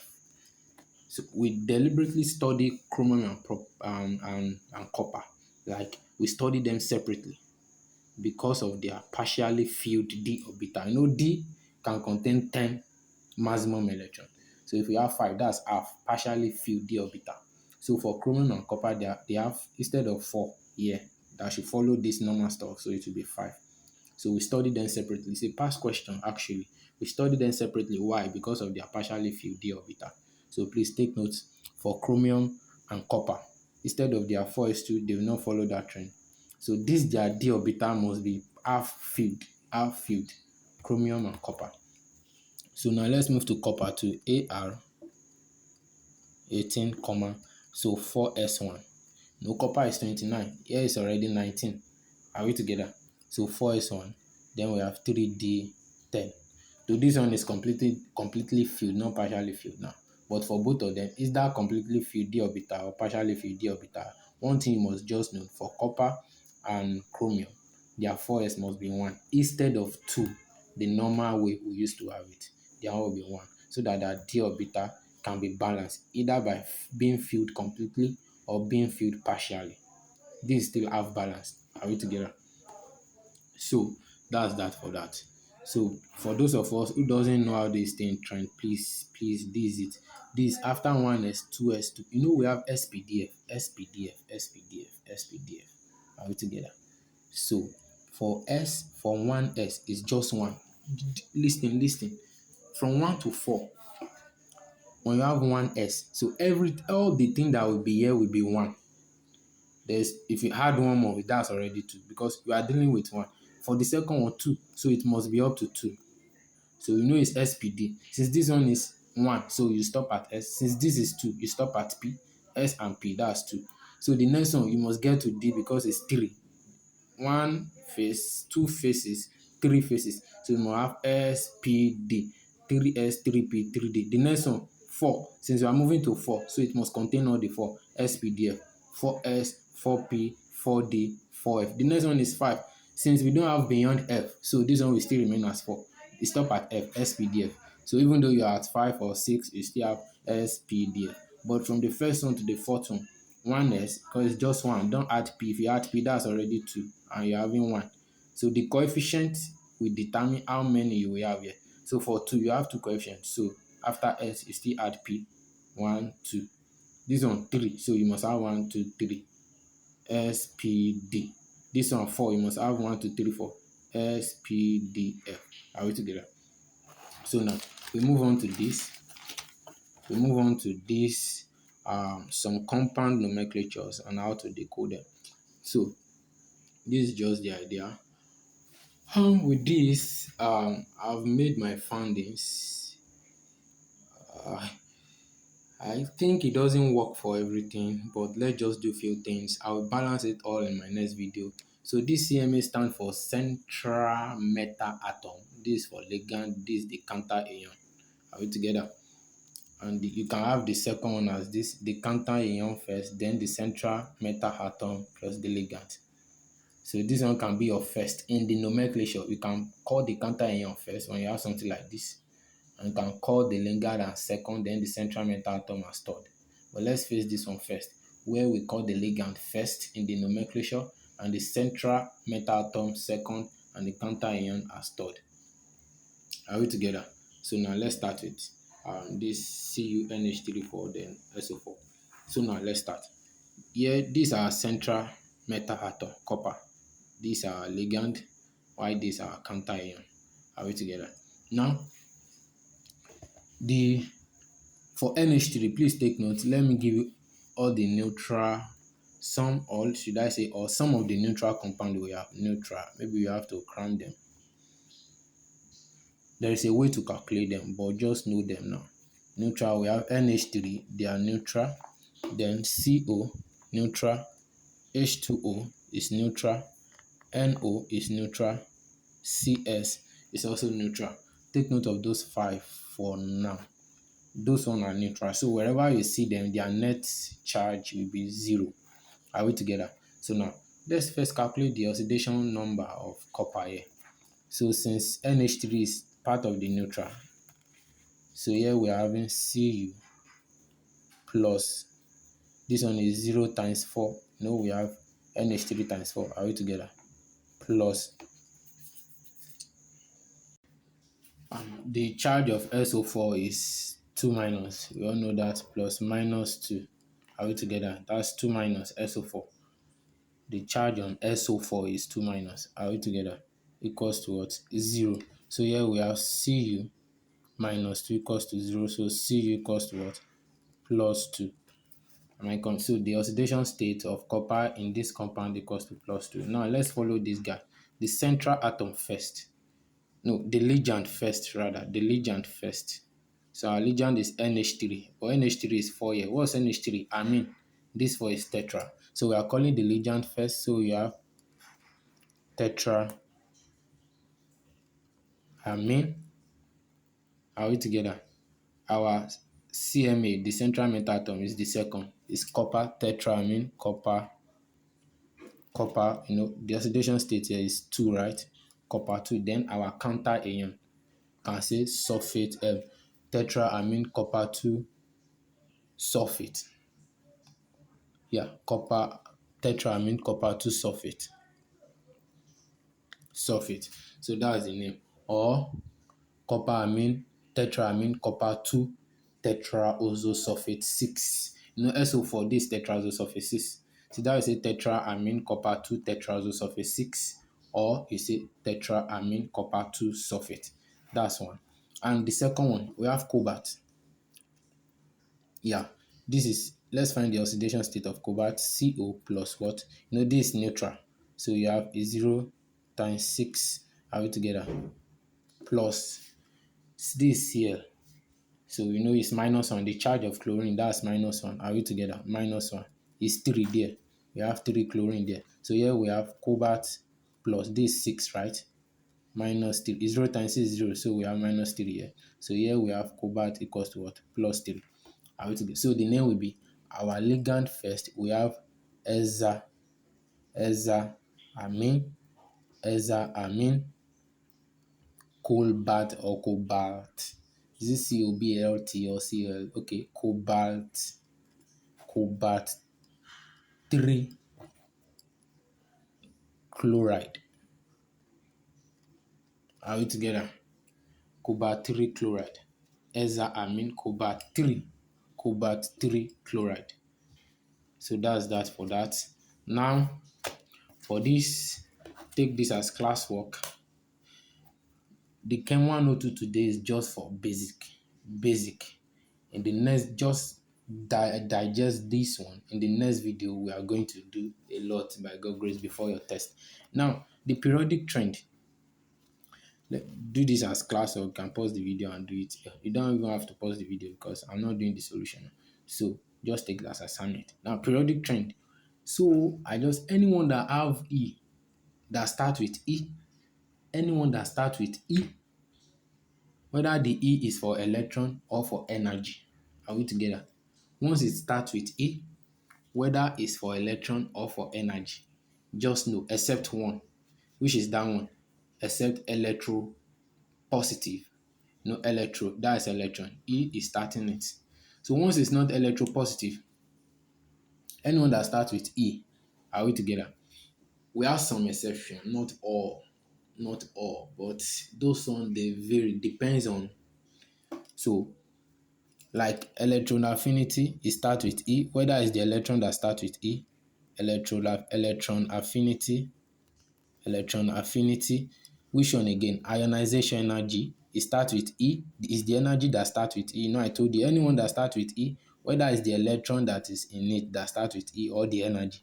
So we deliberately study chromium and copper. Like we study them separately because of their partially filled d orbital. D can contain 10 maximum electrons. So if we have 5, that's half partially filled d orbital. So for chromium and copper, they have instead of 4 here, that should follow this normal stuff, so it will be 5. So we study them separately. It's a past question actually. We study them separately. Why? Because of their partially filled d orbital. So please take notes for chromium and copper. Instead of their 4s2, they will not follow that trend. So this their d orbital must be half filled, chromium and copper. So now let's move to copper to Ar 18, comma, so 4s1. No, copper is 29. Here is already 19. Are we together? So 4s1. Then we have 3d10. So this one is completely filled, not partially filled now. But for both of them, is that completely filled d orbital or partially filled d orbital? One thing you must just know, for copper and chromium, their 4s must be 1 instead of 2, the normal way we used to have it. Their one will be 1, so that the d orbital can be balanced either by being filled completely or being filled partially. This still have balance. Are we together? So that's that for that. So for those of us who doesn't know how this thing trend, please, this is it. This after 1s, 2s2. We have SPDF, SPDF, SPDF, SPDF. Are we together? So for 1s is just 1. Listen. From 1 to 4, when you have 1s, so all the thing that will be here will be 1. If you add one more, that's already 2 because you are dealing with 1. For the second one, 2, so it must be up to 2. So it's SPD. Since this one is 1, so you stop at S. Since this is 2, you stop at P. S and P, that's 2. So the next one, you must get to D because it's 3. 1 face, 2 faces, 3 faces. So you must have S, P, D. 3S, 3P, 3D. The next one, 4. Since we are moving to 4, so it must contain all the 4. SPDF, 4S, 4P, 4D, 4F. The next one is 5. Since we don't have beyond F, so this one will still remain as 4. You stop at F, SPDF. So even though you are at 5 or 6, you still have SPDF. But from the first one to the fourth one, 1s, because it's just 1. Don't add P. If you add P, that's already 2, and you're having 1. So the coefficient will determine how many you will have here. So for 2, you have 2 coefficients. So after S, you still add P. 1, 2. This one, 3. So you must have 1, 2, 3. SPD. This one, 4. You must have 1, 2, 3, 4. SPDF. Are we together? So now, we move on to this. Some compound nomenclatures and how to decode them. So this is just the idea. With this, I've made my findings. I think it doesn't work for everything, but let's just do a few things. I'll balance it all in my next video. So this CMA stands for central metal atom. This is for ligand. This is the counter ion. Are we together? And you can have the second one as this, the counter ion first, then the central metal atom plus the ligand. So this one can be your first in the nomenclature. You can call the counter ion first when you have something like this. and can call the ligand as second, then the central metal atom as third. But let's face this one first, where we call the ligand first in the nomenclature and the central metal atom second and the counter ion as third. Are we together? So now let's start with this CuNH3 4 then SO4. So now let's start. Here, these are central metal atom, copper. These are ligand, while these are counter ion. Are we together? Now, the for NH3, please take note. Let me give you all the neutral, some all should I say, or some of the neutral compound we have. Neutral, maybe you have to cram them. There is a way to calculate them, but just know them now. Neutral, we have NH3, they are neutral. Then CO, neutral. H2O is neutral. NO is neutral. CS is also neutral. Take note of those five for now. Those one are neutral. So wherever you see them, their net charge will be 0. Are we together? So now, let's first calculate the oxidation number of copper here. So since NH3 is part of the neutral, so here we are having Cu plus, this one is 0 times 4. No, we have NH3 times 4. Are we together? Plus the charge of SO4 is 2 minus. We all know that, plus minus 2. Are we together? That's 2 minus SO4. The charge on SO4 is 2 minus. Are we together? Equals to what? 0. So here we have Cu minus 2 equals to 0. So Cu equals to what? Plus 2. So the oxidation state of copper in this compound equals to plus 2. Now let's follow this guy. The central atom first. No, the ligand first rather. The ligand first. So our ligand is NH3. But NH3 is 4 here. What's NH3? I mean, this 4 is tetra. So we are calling the ligand first. So we have tetra amine. Are we together? Our CMA, the central metal atom, is the second. It's copper, tetraamine, copper, the oxidation state here is 2, right? Copper 2. Then our counter ion can say sulfate, tetraamine, copper 2, sulfate. Yeah, copper, tetraamine, copper 2, sulfate. Sulfate. So that's the name. Or copperamine, tetraamine, copper 2, tetraozosulfate 6. SO4, this tetraozosulfate 6. So that is a tetraamine copper 2 tetraozosulfate 6, or you say tetraamine copper 2 sulfate. That's one. And the second one, we have cobalt. Yeah, let's find the oxidation state of cobalt. CO plus what? This is neutral. So you have a 0 times 6. Are we together? Plus this Cl. So it's minus 1. The charge of chlorine, that's minus 1. Are we together? Minus 1 is 3 there. We have 3 chlorine there. So here we have cobalt plus this 6, right? Minus 3. 0 times 6 is 0. So we have minus 3 here. So here we have cobalt equals to what? Plus 3. Are we together? So the name will be our ligand first. We have amine, cobalt or cobalt. Is it COBALT or CL? Okay, cobalt 3 chloride. Are we together? Cobalt 3 chloride. Cobalt 3 chloride. So that's that for that. Now, for this, take this as classwork. The Chem 102 today is just for basic. In the next, just digest this one. In the next video, we are going to do a lot by God's grace before your test. Now, the periodic trend. Do this as class, or you can pause the video and do it. You don't even have to pause the video because I'm not doing the solution. So just take that as assignment. Now, periodic trend. So anyone that have E, that start with E, anyone that start with E, whether the E is for electron or for energy. Are we together? Once it starts with E, whether it's for electron or for energy, just know, except one, which is that one, except electropositive. No electro, that's electron. E is starting it. So once it's not electropositive, anyone that starts with E, are we together? We have some exception, not all, but those ones they vary, depends on. So like electron affinity, it starts with E, whether it's the electron that starts with E, electron affinity, electron affinity. Which one again? Ionization energy. It starts with E. Is the energy that starts with E. You know, I told you anyone that starts with E, whether it's the electron that is in it that starts with E or the energy.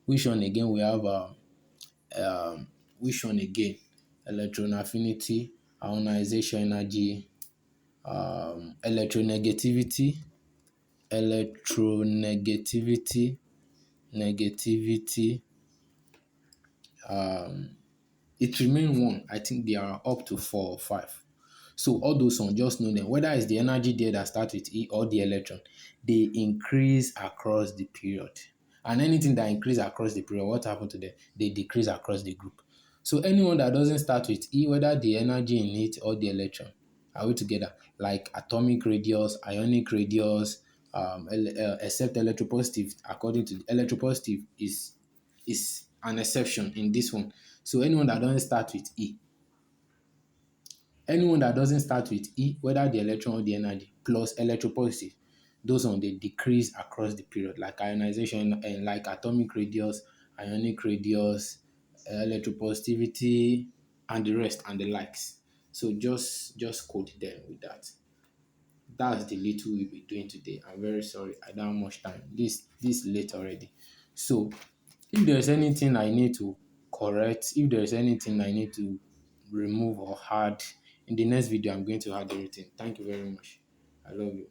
Which one again? We have which one again? Electron affinity, ionization energy, electronegativity, electronegativity, negativity. It remain one. I think there are up to four or five. So all those ones, just know them. Whether it's the energy there that starts with E or the electron, they increase across the period. And anything that increase across the period, what happen to them? They decrease across the group. So anyone that doesn't start with E, whether the energy in it or the electron, are we together? Like atomic radius, ionic radius, except electropositive. According to the electropositive is an exception in this one. So anyone that doesn't start with E, anyone that doesn't start with E, whether the electron or the energy, plus electropositive, those on they decrease across the period, like ionization and like atomic radius, ionic radius, electropositivity, and the rest and the likes. So just code them with that. That's the little we'll be doing today. I'm very sorry. I don't have much time. This late already. So if there's anything I need to correct, if there's anything I need to remove or add, in the next video I'm going to add everything. Thank you very much. I love you.